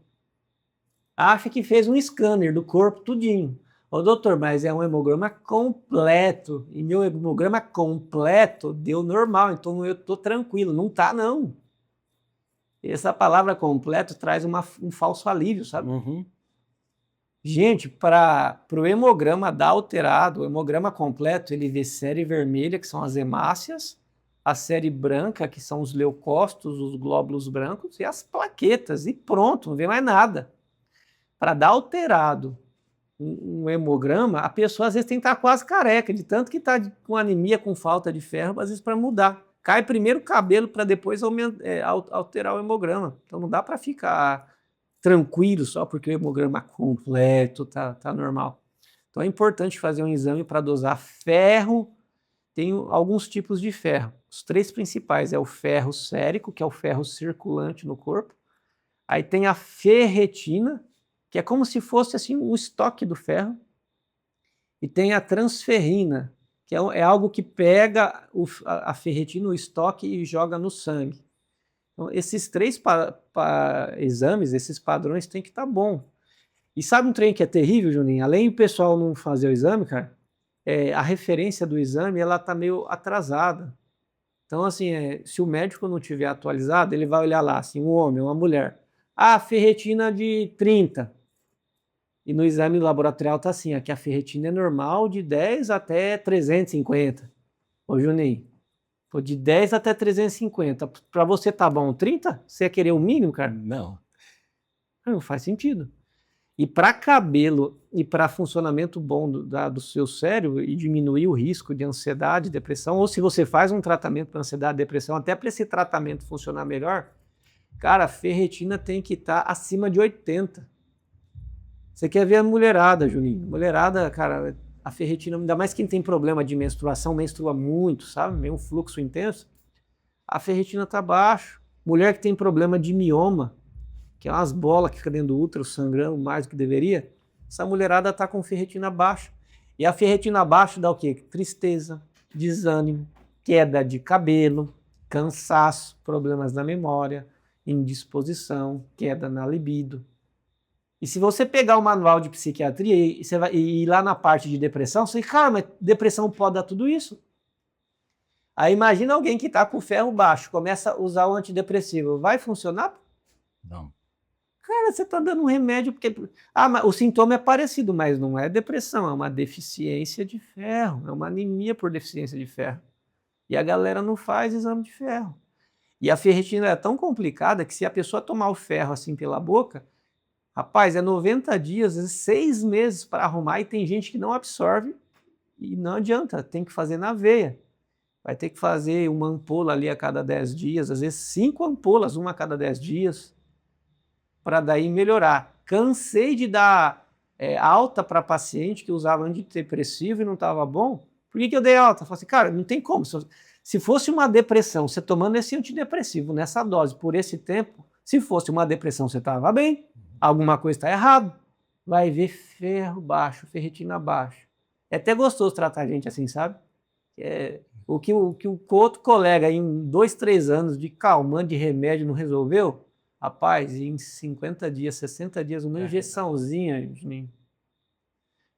acha que fez um scanner do corpo tudinho. Ô doutor, mas é um hemograma completo, e meu hemograma completo deu normal, então eu tô tranquilo. Não tá, não. Essa palavra completo traz um falso alívio, sabe? Uhum. Gente, para o hemograma dar alterado, o hemograma completo, ele vê série vermelha, que são as hemácias, a série branca, que são os leucócitos, os glóbulos brancos, e as plaquetas, e pronto, não vê mais nada. Para dar alterado um hemograma, a pessoa às vezes tem que estar quase careca, de tanto que está com anemia, com falta de ferro, às vezes para mudar. Cai primeiro o cabelo para depois alterar o hemograma. Então não dá para ficar tranquilo só porque o hemograma completo tá normal. Então é importante fazer um exame para dosar ferro. Tem alguns tipos de ferro. Os 3 principais é o ferro sérico, que é o ferro circulante no corpo. Aí tem a ferretina, que é como se fosse assim o estoque do ferro. E tem a transferrina, que é algo que pega a ferretina, o estoque, e joga no sangue. Então, esses 3 exames, esses padrões, tem que estar bom. E sabe um trem que é terrível, Juninho? Além do pessoal não fazer o exame, cara, a referência do exame, ela tá meio atrasada. Então, assim, se o médico não tiver atualizado, ele vai olhar lá, assim, um homem, uma mulher. Ah, ferretina de 30. E no exame laboratorial tá assim, aqui a ferretina é normal de 10 até 350. Ô, Juninho, pô, de 10 até 350. Para você tá bom 30? Você ia querer o mínimo, cara? Não. Não faz sentido. E para cabelo e para funcionamento bom do seu cérebro e diminuir o risco de ansiedade, depressão, ou se você faz um tratamento para ansiedade, depressão, até para esse tratamento funcionar melhor, cara, a ferritina tem que estar acima de 80. Você quer ver a mulherada, Juninho? Mulherada, cara, a ferritina, ainda mais quem tem problema de menstruação, menstrua muito, sabe? Meio um fluxo intenso. A ferritina tá baixo. Mulher que tem problema de mioma, que é umas bolas que ficam dentro do útero sangrando mais do que deveria, essa mulherada tá com ferritina baixa. E a ferritina baixa dá o quê? Tristeza, desânimo, queda de cabelo, cansaço, problemas na memória, indisposição, queda na libido. E se você pegar o manual de psiquiatria e você vai ir lá na parte de depressão, você diz, cara, mas depressão pode dar tudo isso? Aí imagina alguém que está com ferro baixo, começa a usar o antidepressivo, vai funcionar? Não. Cara, você está dando um remédio porque... Ah, mas o sintoma é parecido, mas não é depressão, é uma deficiência de ferro, é uma anemia por deficiência de ferro. E a galera não faz exame de ferro. E a ferritina é tão complicada que se a pessoa tomar o ferro assim pela boca, rapaz, é 90 dias, 6 meses para arrumar e tem gente que não absorve e não adianta, tem que fazer na veia. Vai ter que fazer uma ampola ali a cada 10 dias, às vezes 5 ampolas, uma a cada 10 dias, para daí melhorar. Cansei de dar alta para paciente que usava antidepressivo e não estava bom. Por que eu dei alta? Eu falei assim, cara, não tem como. Se fosse uma depressão, você tomando esse antidepressivo nessa dose por esse tempo, se fosse uma depressão, você estava bem, alguma coisa está errado. Vai ver ferro baixo, ferritina baixo. É até gostoso tratar a gente assim, sabe? O que o outro colega em 2, 3 anos de calmante, de remédio não resolveu, rapaz, em 50 dias, 60 dias, uma injeçãozinha, Juninho.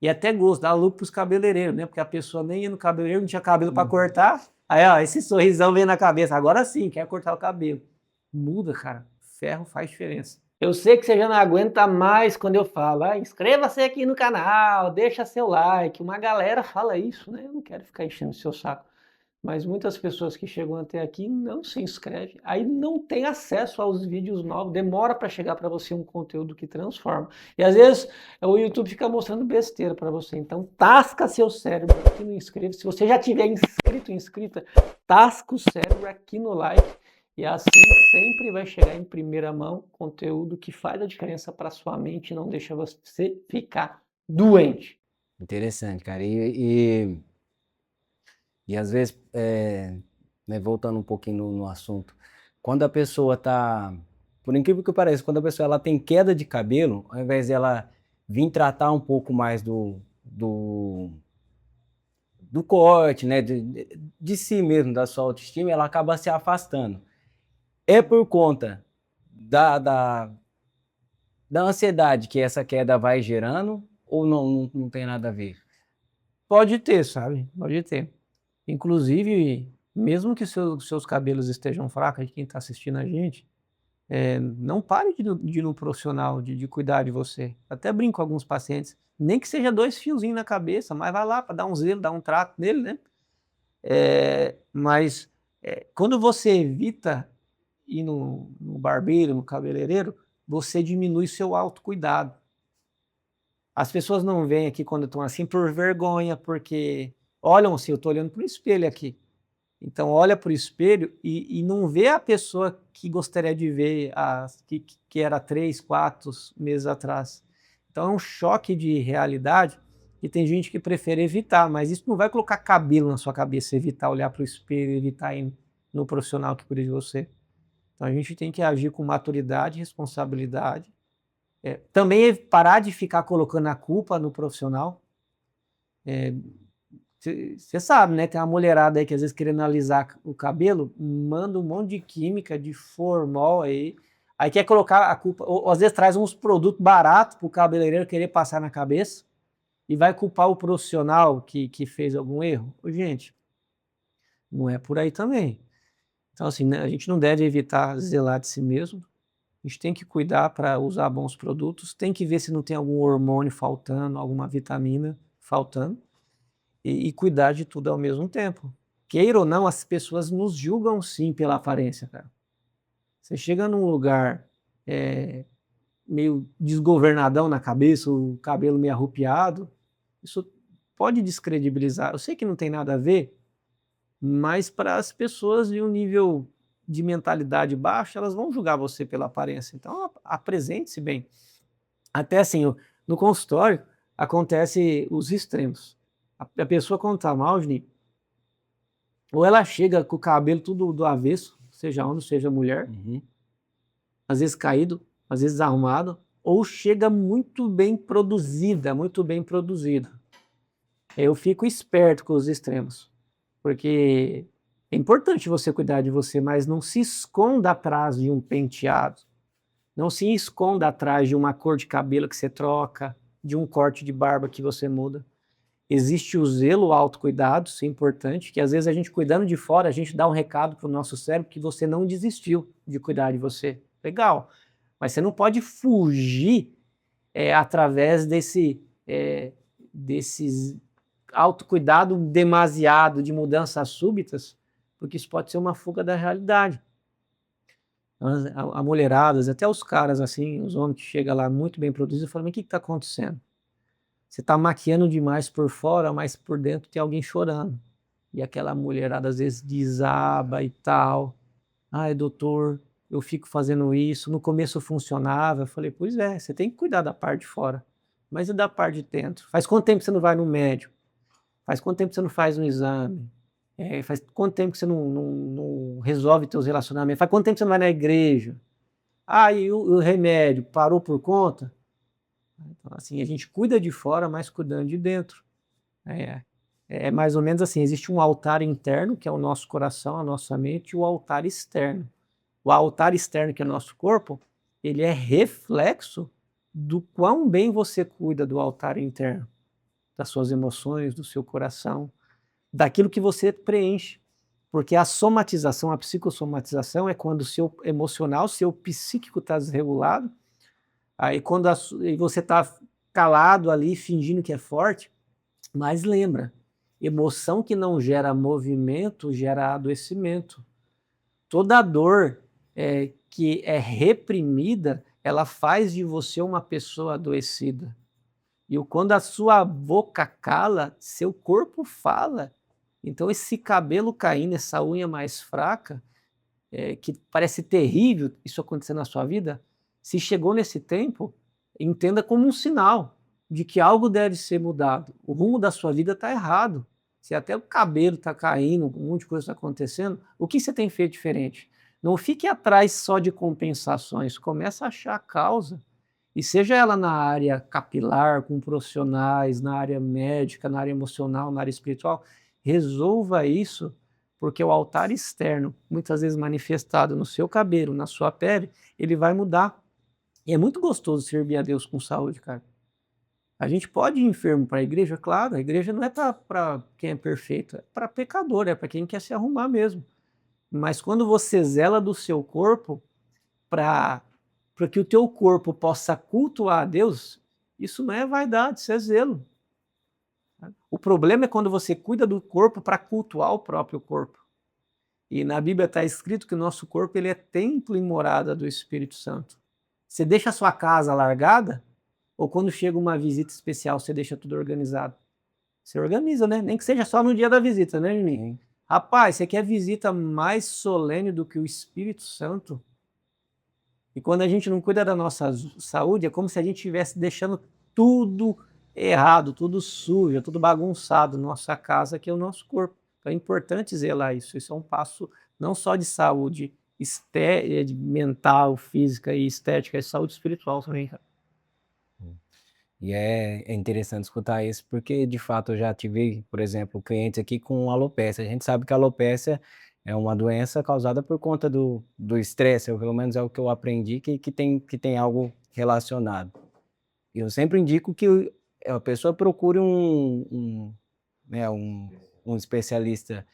E até gosto, dá lucro pros cabeleireiros, né? Porque a pessoa nem ia no cabeleireiro, não tinha cabelo para cortar. Aí, ó, esse sorrisão vem na cabeça. Agora sim, quer cortar o cabelo. Muda, cara. Ferro faz diferença. Eu sei que você já não aguenta mais quando eu falo, inscreva-se aqui no canal, deixa seu like. Uma galera fala isso, né? Eu não quero ficar enchendo o seu saco. Mas muitas pessoas que chegam até aqui não se inscrevem, aí não tem acesso aos vídeos novos, demora para chegar para você um conteúdo que transforma. E às vezes o YouTube fica mostrando besteira para você, então tasca seu cérebro aqui no inscreva. Se você já tiver inscrito, inscrita, tasca o cérebro aqui no like e assim sempre vai chegar em primeira mão conteúdo que faz a diferença para sua mente e não deixa você ficar doente. Interessante, cara. E às vezes, né, voltando um pouquinho no assunto, quando a pessoa tá, por incrível que pareça, quando a pessoa ela tem queda de cabelo, ao invés dela vir tratar um pouco mais do corte, né, de si mesmo, da sua autoestima, ela acaba se afastando. É por conta da ansiedade que essa queda vai gerando ou não tem nada a ver? Pode ter, sabe? Pode ter. Inclusive, mesmo que seus cabelos estejam fracos, quem está assistindo a gente, não pare de ir no profissional, de cuidar de você. Até brinco com alguns pacientes, nem que seja 2 fiozinhos na cabeça, mas vai lá para dar um zelo, dar um trato nele, né. Mas, quando você evita ir no barbeiro, no cabeleireiro, você diminui seu autocuidado. As pessoas não vêm aqui quando estão assim por vergonha, porque olham assim, eu estou olhando para o espelho aqui. Então olha para o espelho e não vê a pessoa que gostaria de ver que era 3, 4 meses atrás. Então é um choque de realidade e tem gente que prefere evitar, mas isso não vai colocar cabelo na sua cabeça, evitar olhar para o espelho, evitar ir no profissional que cuida de você. Então a gente tem que agir com maturidade e responsabilidade. Também parar de ficar colocando a culpa no profissional. Você sabe, né? Tem uma mulherada aí que às vezes querendo alisar o cabelo, manda um monte de química, de formol aí quer colocar a culpa, ou às vezes traz uns produtos baratos para o cabeleireiro querer passar na cabeça e vai culpar o profissional que fez algum erro. Ô, gente, não é por aí também. Então, assim, né, a gente não deve evitar zelar de si mesmo, a gente tem que cuidar para usar bons produtos, tem que ver se não tem algum hormônio faltando, alguma vitamina faltando, e cuidar de tudo ao mesmo tempo. Queira ou não, as pessoas nos julgam sim pela aparência, cara. Você chega num lugar meio desgovernadão na cabeça, o cabelo meio arrupiado, isso pode descredibilizar. Eu sei que não tem nada a ver, mas para as pessoas de um nível de mentalidade baixo, elas vão julgar você pela aparência. Então, apresente-se bem. Até assim, no consultório, acontece os extremos. A pessoa quando está mal, Juninho, ou ela chega com o cabelo tudo do avesso, seja homem, seja mulher, às vezes caído, às vezes arrumado, ou chega muito bem produzida, muito bem produzida. Eu fico esperto com os extremos, porque é importante você cuidar de você, mas não se esconda atrás de um penteado, não se esconda atrás de uma cor de cabelo que você troca, de um corte de barba que você muda. Existe o zelo, o autocuidado, isso é importante, que às vezes a gente cuidando de fora, a gente dá um recado para o nosso cérebro que você não desistiu de cuidar de você. Legal, mas você não pode fugir através desses autocuidado demasiado, de mudanças súbitas, porque isso pode ser uma fuga da realidade. A mulheradas, até os caras assim, os homens que chegam lá muito bem produzidos, falam, mas o que está acontecendo? Você está maquiando demais por fora, mas por dentro tem alguém chorando. E aquela mulherada às vezes desaba e tal. Ai, doutor, eu fico fazendo isso. No começo funcionava. Eu falei, pois é, você tem que cuidar da parte de fora. Mas e da parte de dentro? Faz quanto tempo que você não vai no médico? Faz quanto tempo que você não faz um exame? Faz quanto tempo que você não resolve seus relacionamentos? Faz quanto tempo que você não vai na igreja? Ah, e o remédio parou por conta? Então, assim, a gente cuida de fora, mas cuidando de dentro. É, é mais ou menos assim, existe um altar interno, que é o nosso coração, a nossa mente, e o altar externo. O altar externo, que é o nosso corpo, ele é reflexo do quão bem você cuida do altar interno, das suas emoções, do seu coração, daquilo que você preenche. Porque a somatização, a psicossomatização é quando o seu emocional, o seu psíquico está desregulado, aí quando e você está calado ali, fingindo que é forte, mas lembra, emoção que não gera movimento gera adoecimento. Toda dor que é reprimida, ela faz de você uma pessoa adoecida. E quando a sua boca cala, seu corpo fala. Então esse cabelo caindo, essa unha mais fraca, que parece terrível isso acontecer na sua vida, se chegou nesse tempo, entenda como um sinal de que algo deve ser mudado. O rumo da sua vida está errado. Se até o cabelo está caindo, um monte de coisa está acontecendo, o que você tem feito diferente? Não fique atrás só de compensações, comece a achar a causa. E seja ela na área capilar, com profissionais, na área médica, na área emocional, na área espiritual, resolva isso porque o altar externo, muitas vezes manifestado no seu cabelo, na sua pele, ele vai mudar. E é muito gostoso servir a Deus com saúde, cara. A gente pode ir enfermo para a igreja? Claro, a igreja não é para quem é perfeito, é para pecador, é para quem quer se arrumar mesmo. Mas quando você zela do seu corpo para que o teu corpo possa cultuar a Deus, isso não é vaidade, isso é zelo. O problema é quando você cuida do corpo para cultuar o próprio corpo. E na Bíblia está escrito que o nosso corpo ele é templo e morada do Espírito Santo. Você deixa a sua casa largada, ou quando chega uma visita especial, você deixa tudo organizado? Você organiza, né? Nem que seja só no dia da visita, né, Juninho? Rapaz, você quer visita mais solene do que o Espírito Santo? E quando a gente não cuida da nossa saúde, é como se a gente estivesse deixando tudo errado, tudo sujo, tudo bagunçado na nossa casa, que é o nosso corpo. Então é importante zelar isso. Isso é um passo não só de saúde mental, física e estética, é saúde espiritual também, cara. E é interessante escutar isso, porque de fato eu já tive, por exemplo, clientes aqui com alopecia. A gente sabe que a alopecia é uma doença causada por conta do estresse, ou pelo menos é o que eu aprendi, que tem algo relacionado. E eu sempre indico que a pessoa procure né, um especialista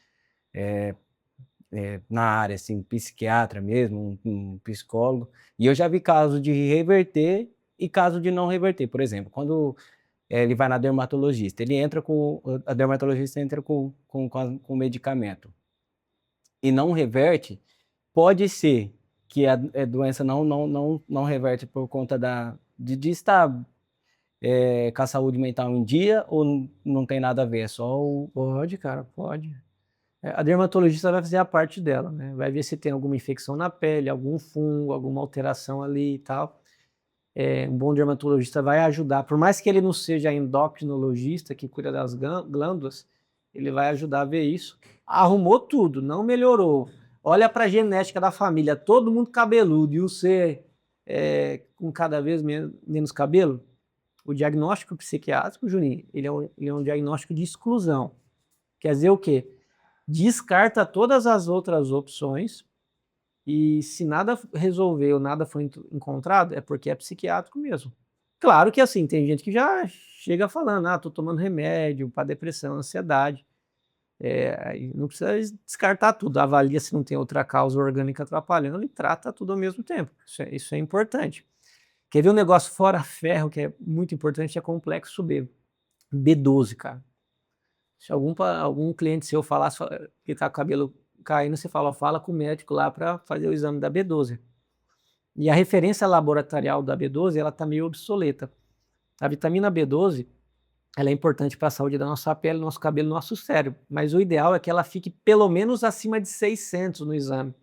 na área, assim, psiquiatra mesmo, um psicólogo. E eu já vi casos de reverter e caso de não reverter. Por exemplo, quando ele vai na dermatologista, a dermatologista entra com medicamento e não reverte, pode ser que a doença não reverte por conta de estar com a saúde mental em dia, ou não tem nada a ver, é só o... Pode, cara, pode. A dermatologista vai fazer a parte dela, né? Vai ver se tem alguma infecção na pele, algum fungo, alguma alteração ali e tal. Um bom dermatologista vai ajudar, por mais que ele não seja endocrinologista, que cuida das glândulas, ele vai ajudar a ver isso. Arrumou tudo, não melhorou. Olha para a genética da família, todo mundo cabeludo, e você com cada vez menos cabelo. O diagnóstico psiquiátrico, Juninho, ele é um diagnóstico de exclusão. Quer dizer o quê? Descarta todas as outras opções e se nada resolveu, nada foi encontrado, é porque é psiquiátrico mesmo. Claro que assim, tem gente que já chega falando, tô tomando remédio para depressão, ansiedade. Não precisa descartar tudo, avalia se não tem outra causa orgânica atrapalhando e trata tudo ao mesmo tempo. Isso é importante. Quer ver um negócio fora ferro que é muito importante? É complexo B. B12, cara. Se algum cliente seu falasse que tá com o cabelo caindo, você fala com o médico lá para fazer o exame da B12. E a referência laboratorial da B12, ela tá meio obsoleta. A vitamina B12, ela é importante para a saúde da nossa pele, nosso cabelo, nosso cérebro, mas o ideal é que ela fique pelo menos acima de 600 no exame.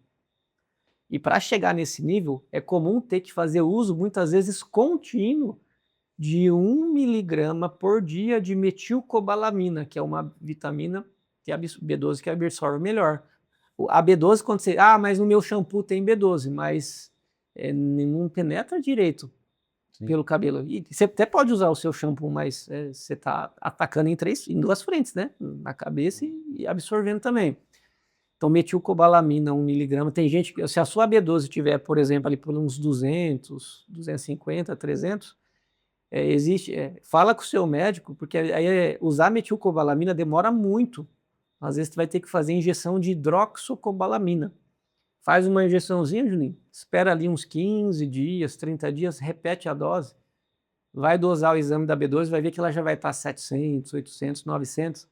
E para chegar nesse nível, é comum ter que fazer uso, muitas vezes contínuo, de 1 miligrama por dia de metilcobalamina, que é uma vitamina que B12 que absorve melhor. A B12, quando você... mas no meu shampoo tem B12, mas não penetra direito pelo cabelo. E você até pode usar o seu shampoo, mas você está atacando em duas frentes, né? Na cabeça e absorvendo também. Então, metilcobalamina, 1 miligrama. Tem gente que, se a sua B12 tiver, por exemplo, ali por uns 200, 250, 300, fala com o seu médico, porque aí usar metilcobalamina demora muito. Às vezes, você vai ter que fazer injeção de hidroxocobalamina. Faz uma injeçãozinha, Juninho, espera ali uns 15 dias, 30 dias, repete a dose. Vai dosar o exame da B12, vai ver que ela já vai estar 700, 800, 900.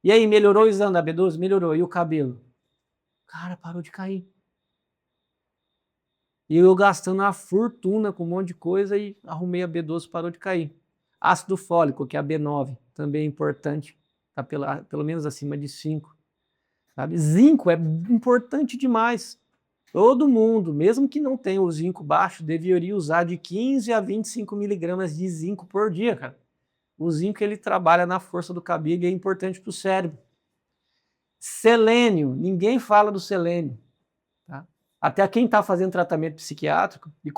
E aí, melhorou o exame da B12? Melhorou. E o cabelo? Cara, parou de cair. E eu gastando uma fortuna com um monte de coisa e arrumei a B12, parou de cair. Ácido fólico, que é a B9, também é importante, tá pelo menos acima de 5. Sabe? Zinco é importante demais. Todo mundo, mesmo que não tenha o zinco baixo, deveria usar de 15 a 25 miligramas de zinco por dia, cara. O zinco ele trabalha na força do cabelo e é importante para o cérebro. Selênio, ninguém fala do selênio. Tá? Até quem está fazendo tratamento psiquiátrico e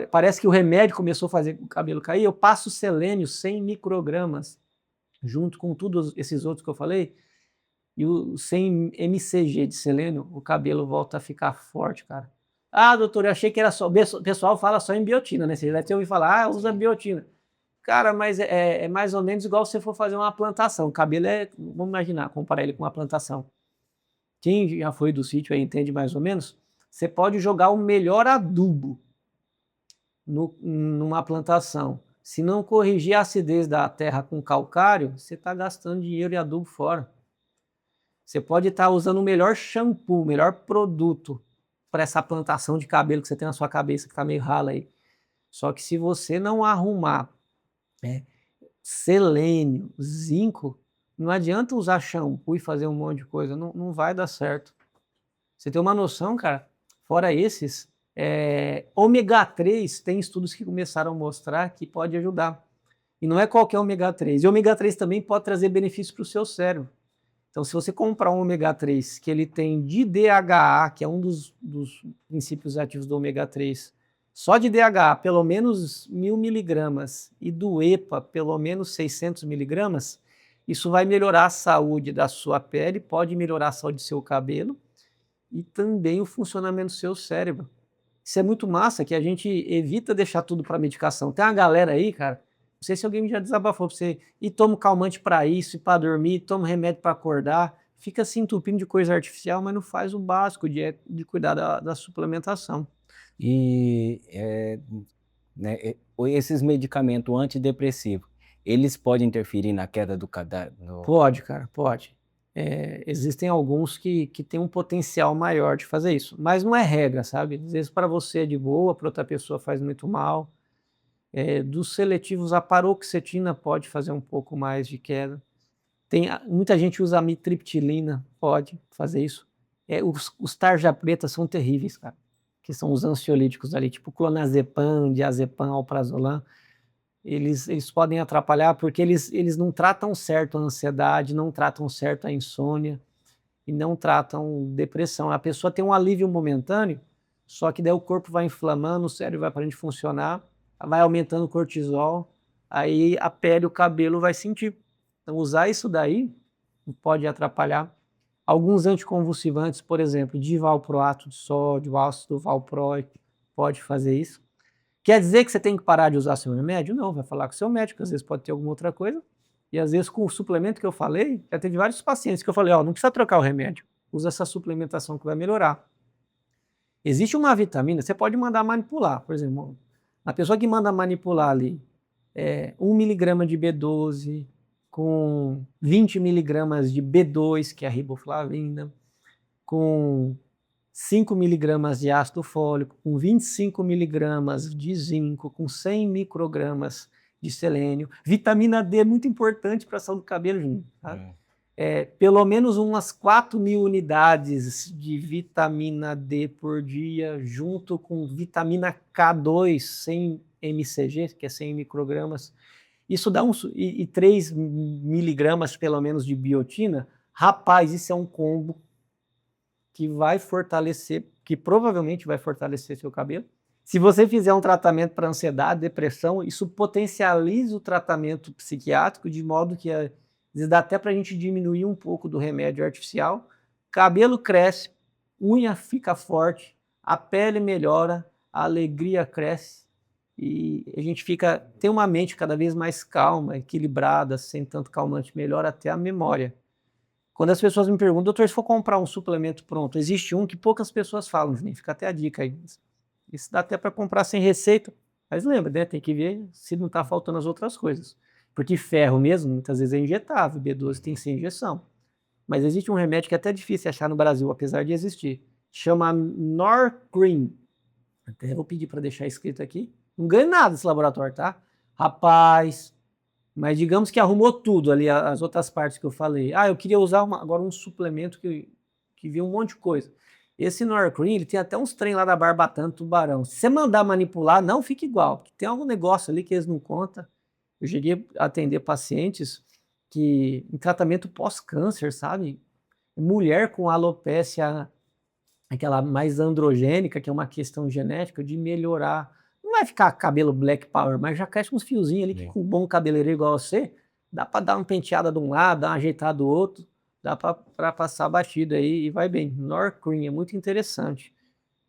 parece que o remédio começou a fazer o cabelo cair, eu passo selênio 100 microgramas, junto com todos esses outros que eu falei, E sem MCG de selênio, o cabelo volta a ficar forte, cara. Ah, doutor, eu achei que era só. O pessoal fala só em biotina, né? Você já deve ter ouvido falar, usa biotina. Cara, mas é mais ou menos igual se você for fazer uma plantação. O cabelo vamos imaginar, comparar ele com uma plantação. Quem já foi do sítio aí entende mais ou menos. Você pode jogar o melhor adubo numa plantação. Se não corrigir a acidez da terra com calcário, você está gastando dinheiro e adubo fora. Você pode estar usando o melhor shampoo, o melhor produto para essa plantação de cabelo que você tem na sua cabeça, que está meio rala aí. Só que se você não arrumar selênio, zinco, não adianta usar shampoo e fazer um monte de coisa, não vai dar certo. Você tem uma noção, cara? Fora esses, ômega 3 tem estudos que começaram a mostrar que pode ajudar. E não é qualquer ômega 3. E ômega 3 também pode trazer benefícios para o seu cérebro. Então, se você comprar um ômega 3 que ele tem de DHA, que é um dos princípios ativos do ômega 3, só de DHA pelo menos 1.000 miligramas e do EPA pelo menos 600 miligramas, isso vai melhorar a saúde da sua pele, pode melhorar a saúde do seu cabelo e também o funcionamento do seu cérebro. Isso é muito massa, que a gente evita deixar tudo para medicação. Tem uma galera aí, cara, não sei se alguém já desabafou para você, e toma calmante para isso, e para dormir, toma remédio para acordar, fica se entupindo de coisa artificial, mas não faz o básico de cuidar da suplementação. E né, esses medicamentos antidepressivos, eles podem interferir na queda do cadáver? Pode, cara, pode. Existem alguns que têm um potencial maior de fazer isso, mas não é regra, sabe? Às vezes para você é de boa, para outra pessoa faz muito mal. Dos seletivos, a paroxetina pode fazer um pouco mais de queda. Muita gente usa amitriptilina, pode fazer isso. Os tarja preta são terríveis, cara, que são os ansiolíticos ali, tipo clonazepam, diazepam, alprazolam. Eles podem atrapalhar porque eles não tratam certo a ansiedade, não tratam certo a insônia e não tratam depressão. A pessoa tem um alívio momentâneo, só que daí o corpo vai inflamando, o cérebro vai parando de funcionar, vai aumentando o cortisol, aí a pele, o cabelo vai sentir. Então usar isso daí pode atrapalhar. Alguns anticonvulsivantes, por exemplo, divalproato de sódio, ácido valproico, pode fazer isso. Quer dizer que você tem que parar de usar seu remédio? Não, vai falar com o seu médico, às vezes pode ter alguma outra coisa. E às vezes com o suplemento que eu falei, já teve vários pacientes que eu falei, não precisa trocar o remédio, usa essa suplementação que vai melhorar. Existe uma vitamina, você pode mandar manipular, por exemplo, a pessoa que manda manipular ali 1 miligrama de B12 com 20 miligramas de B2, que é a riboflavina, com 5 miligramas de ácido fólico, com 25 miligramas de zinco, com 100 microgramas de selênio. Vitamina D é muito importante para a saúde do cabelo, gente. Tá? Pelo menos umas 4.000 unidades de vitamina D por dia, junto com vitamina K2, 100 mcg, que é 100 microgramas. Isso dá e 3 miligramas, pelo menos, de biotina. Rapaz, isso é um combo que vai fortalecer, que provavelmente vai fortalecer seu cabelo. Se você fizer um tratamento para ansiedade, depressão, isso potencializa o tratamento psiquiátrico de modo que às vezes dá até para a gente diminuir um pouco do remédio artificial. Cabelo cresce, unha fica forte, a pele melhora, a alegria cresce e a gente tem uma mente cada vez mais calma, equilibrada, sem tanto calmante, melhora até a memória. Quando as pessoas me perguntam, doutor, se for comprar um suplemento pronto, existe um que poucas pessoas falam, nem fica até a dica aí. Isso dá até para comprar sem receita, mas lembra, né? Tem que ver se não está faltando as outras coisas. Porque ferro mesmo, muitas vezes é injetável, B12 tem sem injeção. Mas existe um remédio que é até difícil achar no Brasil, apesar de existir. Chama Norcream. Até vou pedir para deixar escrito aqui. Não ganha nada esse laboratório, tá? Rapaz, mas digamos que arrumou tudo ali, as outras partes que eu falei. Eu queria usar agora um suplemento que viu um monte de coisa. Esse Norcream, ele tem até uns trem lá da Barbatana, Tubarão. Se você mandar manipular, não fica igual, porque tem algum negócio ali que eles não contam. Eu cheguei a atender pacientes que em tratamento pós-câncer, sabe? Mulher com alopécia, aquela mais androgênica, que é uma questão genética, de melhorar. Não vai ficar cabelo black power, mas já cresce uns fiozinhos ali que com um bom cabeleireiro igual você, dá para dar uma penteada de um lado, dar uma ajeitada do outro. dá para passar batido aí e vai bem. Norcream é muito interessante,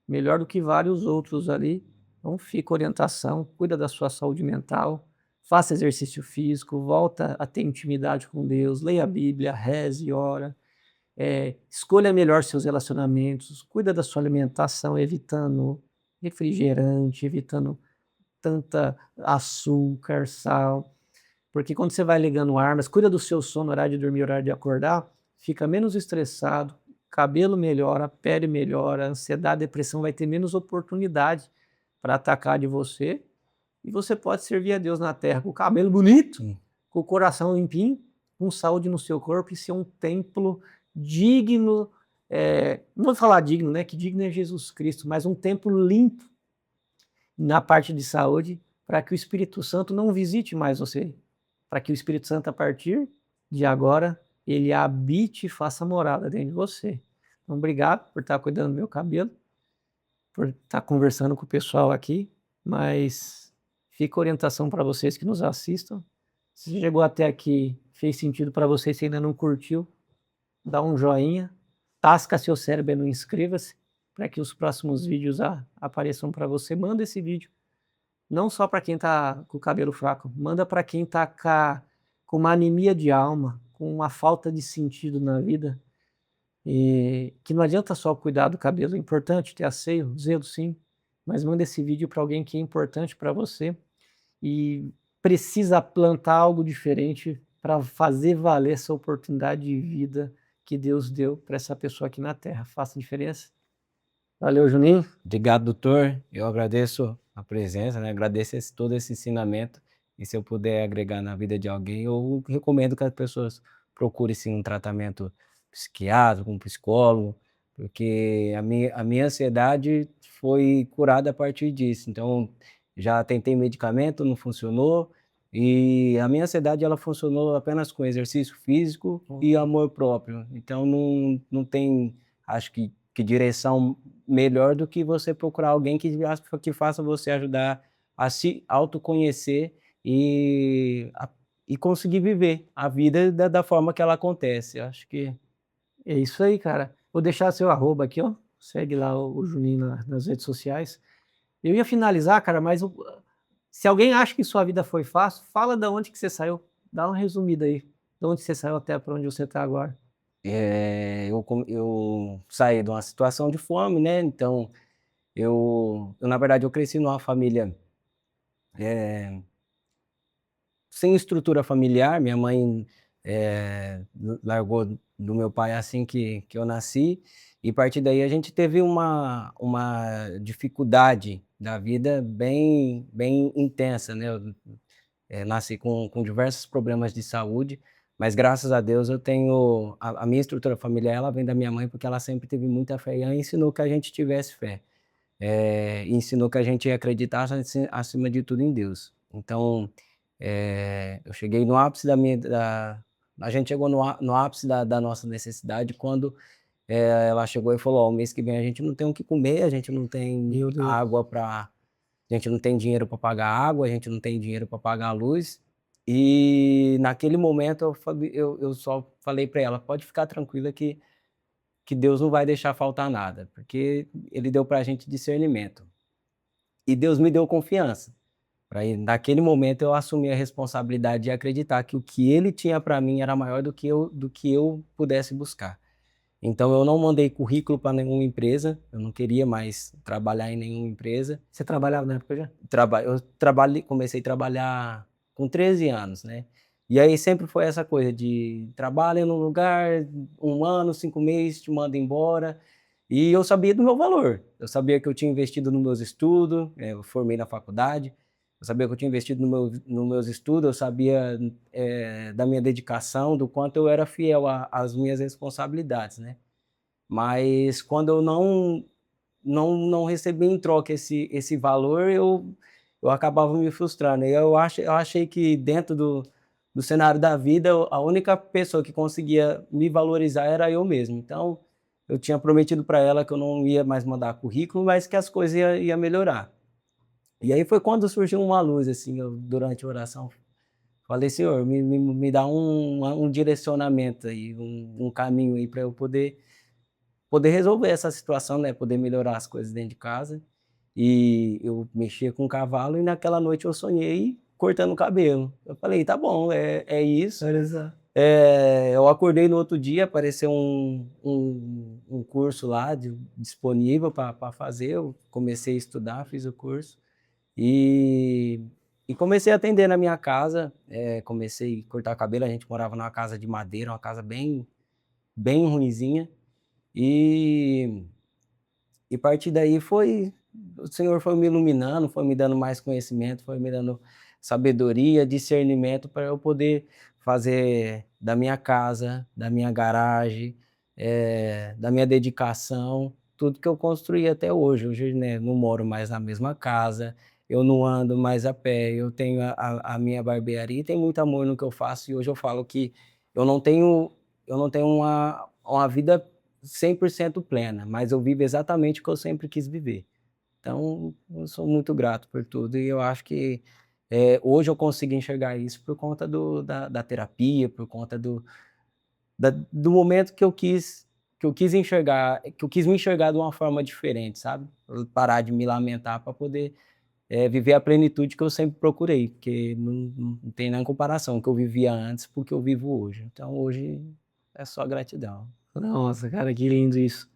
melhor do que vários outros ali. Então fica orientação, cuida da sua saúde mental, faça exercício físico, volta a ter intimidade com Deus, leia a Bíblia, reze, ora, escolha melhor seus relacionamentos, cuida da sua alimentação, evitando refrigerante, evitando tanta açúcar, sal, porque quando você vai ligando armas, cuida do seu sono, horário de dormir, horário de acordar, fica menos estressado, cabelo melhora, pele melhora, ansiedade, depressão vai ter menos oportunidade para atacar de você, e você pode servir a Deus na terra com o cabelo bonito, com o coração limpinho, com saúde no seu corpo e ser um templo digno, não vou falar digno, né, que digno é Jesus Cristo, mas um templo limpo na parte de saúde, para que o Espírito Santo não visite mais você, para que o Espírito Santo, a partir de agora, ele habite e faça morada dentro de você. Então, obrigado por estar cuidando do meu cabelo, por estar conversando com o pessoal aqui, mas fica orientação para vocês que nos assistam. Se chegou até aqui, fez sentido para você, se ainda não curtiu, dá um joinha, tasca seu cérebro no inscreva-se, para que os próximos vídeos apareçam para você. Manda esse vídeo, não só para quem está com o cabelo fraco, manda para quem está com uma anemia de alma, com uma falta de sentido na vida, e que não adianta só cuidar do cabelo, é importante ter asseio, zelo sim, mas manda esse vídeo para alguém que é importante para você e precisa plantar algo diferente para fazer valer essa oportunidade de vida que Deus deu para essa pessoa aqui na Terra. Faça diferença. Valeu, Juninho. Obrigado, doutor. Eu agradeço a presença, né? Agradeço todo esse ensinamento. E se eu puder agregar na vida de alguém, eu recomendo que as pessoas procurem sim um tratamento psiquiátrico, um psicólogo, porque a minha ansiedade foi curada a partir disso. Então, já tentei medicamento, não funcionou. E a minha ansiedade ela funcionou apenas com exercício físico e amor próprio. Então, não tem, acho que direção melhor do que você procurar alguém que faça você ajudar a se autoconhecer e conseguir viver a vida da forma que ela acontece. Eu acho que É isso aí, cara. Vou deixar seu arroba aqui, ó. Segue lá o Juninho nas redes sociais. Eu ia finalizar, cara, mas se alguém acha que sua vida foi fácil, fala de onde que você saiu. Dá uma resumida aí. De onde você saiu até para onde você está agora. eu saí de uma situação de fome, né? Então, na verdade, eu cresci numa família sem estrutura familiar. Minha mãe largou do meu pai assim que eu nasci, e a partir daí a gente teve uma dificuldade da vida bem intensa, né? Eu nasci com diversos problemas de saúde, mas graças a Deus eu tenho a minha estrutura familiar, ela vem da minha mãe, porque ela sempre teve muita fé e ela ensinou que a gente tivesse fé. Ensinou que a gente acreditasse acima de tudo em Deus. Então, eu cheguei no ápice a gente chegou no ápice da nossa necessidade quando ela chegou e falou: "Ó, o mês que vem a gente não tem o que comer, a gente não tem Meu Deus. água a gente não tem dinheiro para pagar água, a gente não tem dinheiro para pagar a luz". E naquele momento eu só falei para ela: "Pode ficar tranquila que Deus não vai deixar faltar nada", porque Ele deu para a gente discernimento. E Deus me deu confiança. Naquele momento eu assumi a responsabilidade de acreditar que o que Ele tinha para mim era maior do que eu pudesse buscar. Então eu não mandei currículo para nenhuma empresa, eu não queria mais trabalhar em nenhuma empresa. Você trabalhava na época já? Comecei a trabalhar com 13 anos, né. E aí sempre foi essa coisa de trabalha num lugar, 1 ano, 5 meses, te manda embora, e eu sabia do meu valor. Eu sabia que eu tinha investido nos meus estudos, eu formei na faculdade, eu sabia que eu tinha investido nos meus estudos, eu sabia, da minha dedicação, do quanto eu era fiel às minhas responsabilidades, né. Mas quando eu não recebi em troca esse valor, eu acabava me frustrando. E eu achei que dentro do cenário da vida, a única pessoa que conseguia me valorizar era eu mesmo. Então, eu tinha prometido para ela que eu não ia mais mandar currículo, mas que as coisas ia melhorar. E aí foi quando surgiu uma luz, assim, durante a oração, Falei, Senhor, me dá um direcionamento aí, um caminho aí para eu poder resolver essa situação, né, poder melhorar as coisas dentro de casa. E eu mexia com o cavalo e naquela noite eu sonhei cortando o cabelo. Eu falei: "Tá bom, é isso". Olha só. Eu acordei no outro dia, apareceu um curso lá disponível para fazer, eu comecei a estudar, fiz o curso, e comecei a atender na minha casa, comecei a cortar cabelo, a gente morava numa casa de madeira, uma casa bem ruinzinha, e a partir daí o Senhor foi me iluminando, foi me dando mais conhecimento, foi me dando sabedoria, discernimento para eu poder fazer da minha casa, da minha garagem, da minha dedicação, tudo que eu construí até hoje. Hoje, né, não moro mais na mesma casa, eu não ando mais a pé, eu tenho a minha barbearia e tenho muito amor no que eu faço, e hoje eu falo que eu não tenho uma vida 100% plena, mas eu vivo exatamente o que eu sempre quis viver. Então, eu sou muito grato por tudo e eu acho que, hoje eu consigo enxergar isso por conta da terapia, por conta do momento que eu quis me enxergar de uma forma diferente, sabe. Eu parar de me lamentar para poder, viver a plenitude que eu sempre procurei, porque não tem nem comparação o que eu vivia antes para o que eu vivo hoje. Então hoje é só gratidão. Nossa, cara, que lindo isso.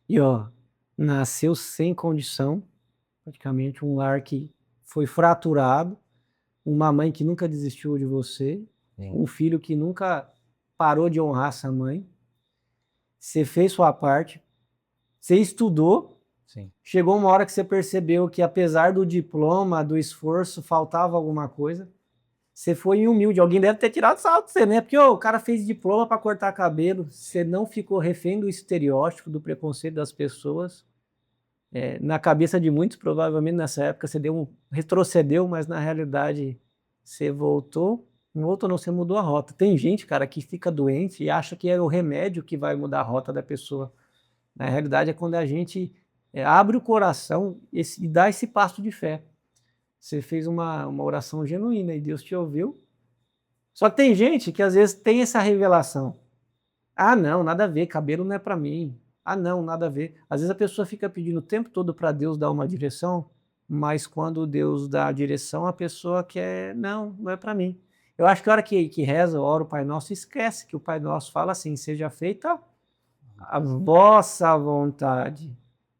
E ó, nasceu sem condição, praticamente um lar que foi fraturado, uma mãe que nunca desistiu de você, Sim, um filho que nunca parou de honrar essa mãe. Você fez sua parte, você estudou, sim. chegou uma hora que você percebeu que apesar do diploma, do esforço, faltava alguma coisa. Você foi humilde, alguém deve ter tirado sarro de você, né? Porque ô, o cara fez diploma para cortar cabelo, você não ficou refém do estereótipo, do preconceito das pessoas. Na cabeça de muitos, provavelmente nessa época você retrocedeu, mas na realidade você voltou. Não voltou não, você mudou a rota. Tem gente, cara, que fica doente e acha que é o remédio que vai mudar a rota da pessoa. Na realidade é quando a gente abre o coração e dá esse passo de fé. Você fez uma oração genuína e Deus te ouviu. Só que tem gente que às vezes tem essa revelação. Ah, não, nada a ver, cabelo não é para mim. Ah, não, nada a ver. Às vezes a pessoa fica pedindo o tempo todo para Deus dar uma direção, mas quando Deus dá a direção, a pessoa quer, não, não é para mim. Eu acho que a hora que reza, ora o Pai Nosso, esquece que o Pai Nosso fala assim: seja feita a vossa vontade,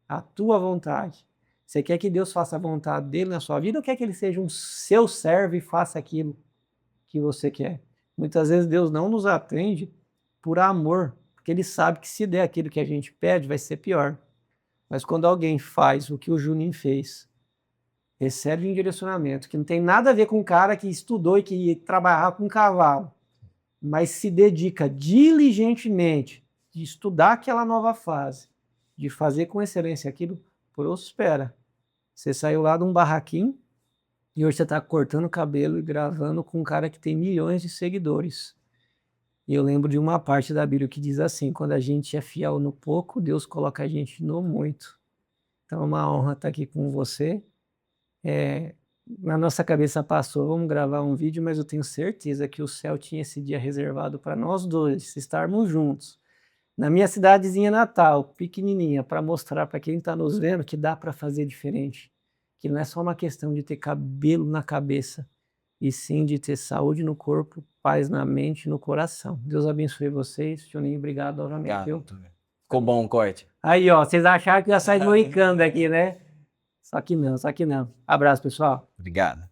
a tua vontade. Você quer que Deus faça a vontade dele na sua vida ou quer que ele seja um seu servo e faça aquilo que você quer? Muitas vezes Deus não nos atende por amor, porque ele sabe que se der aquilo que a gente pede, vai ser pior. Mas quando alguém faz o que o Juninho fez, recebe um direcionamento que não tem nada a ver com o cara que estudou e que trabalhava com cavalo, mas se dedica diligentemente de estudar aquela nova fase, de fazer com excelência aquilo, prospera. Você saiu lá de um barraquinho e hoje você está cortando o cabelo e gravando com um cara que tem milhões de seguidores. E eu lembro de uma parte da Bíblia que diz assim: quando a gente é fiel no pouco, Deus coloca a gente no muito. Então é uma honra estar aqui com você. Na nossa cabeça passou, vamos gravar um vídeo, mas eu tenho certeza que o céu tinha esse dia reservado para nós dois estarmos juntos. Na minha cidadezinha natal, pequenininha, para mostrar para quem está nos vendo que dá para fazer diferente. Que não é só uma questão de ter cabelo na cabeça, e sim de ter saúde no corpo, paz na mente e no coração. Deus abençoe vocês. Juninho, obrigado novamente. Obrigado, doutor. Ficou bom o corte. Aí, ó, vocês acharam que eu ia sair moicano daqui, né? Só que não, só que não. Abraço, pessoal. Obrigado.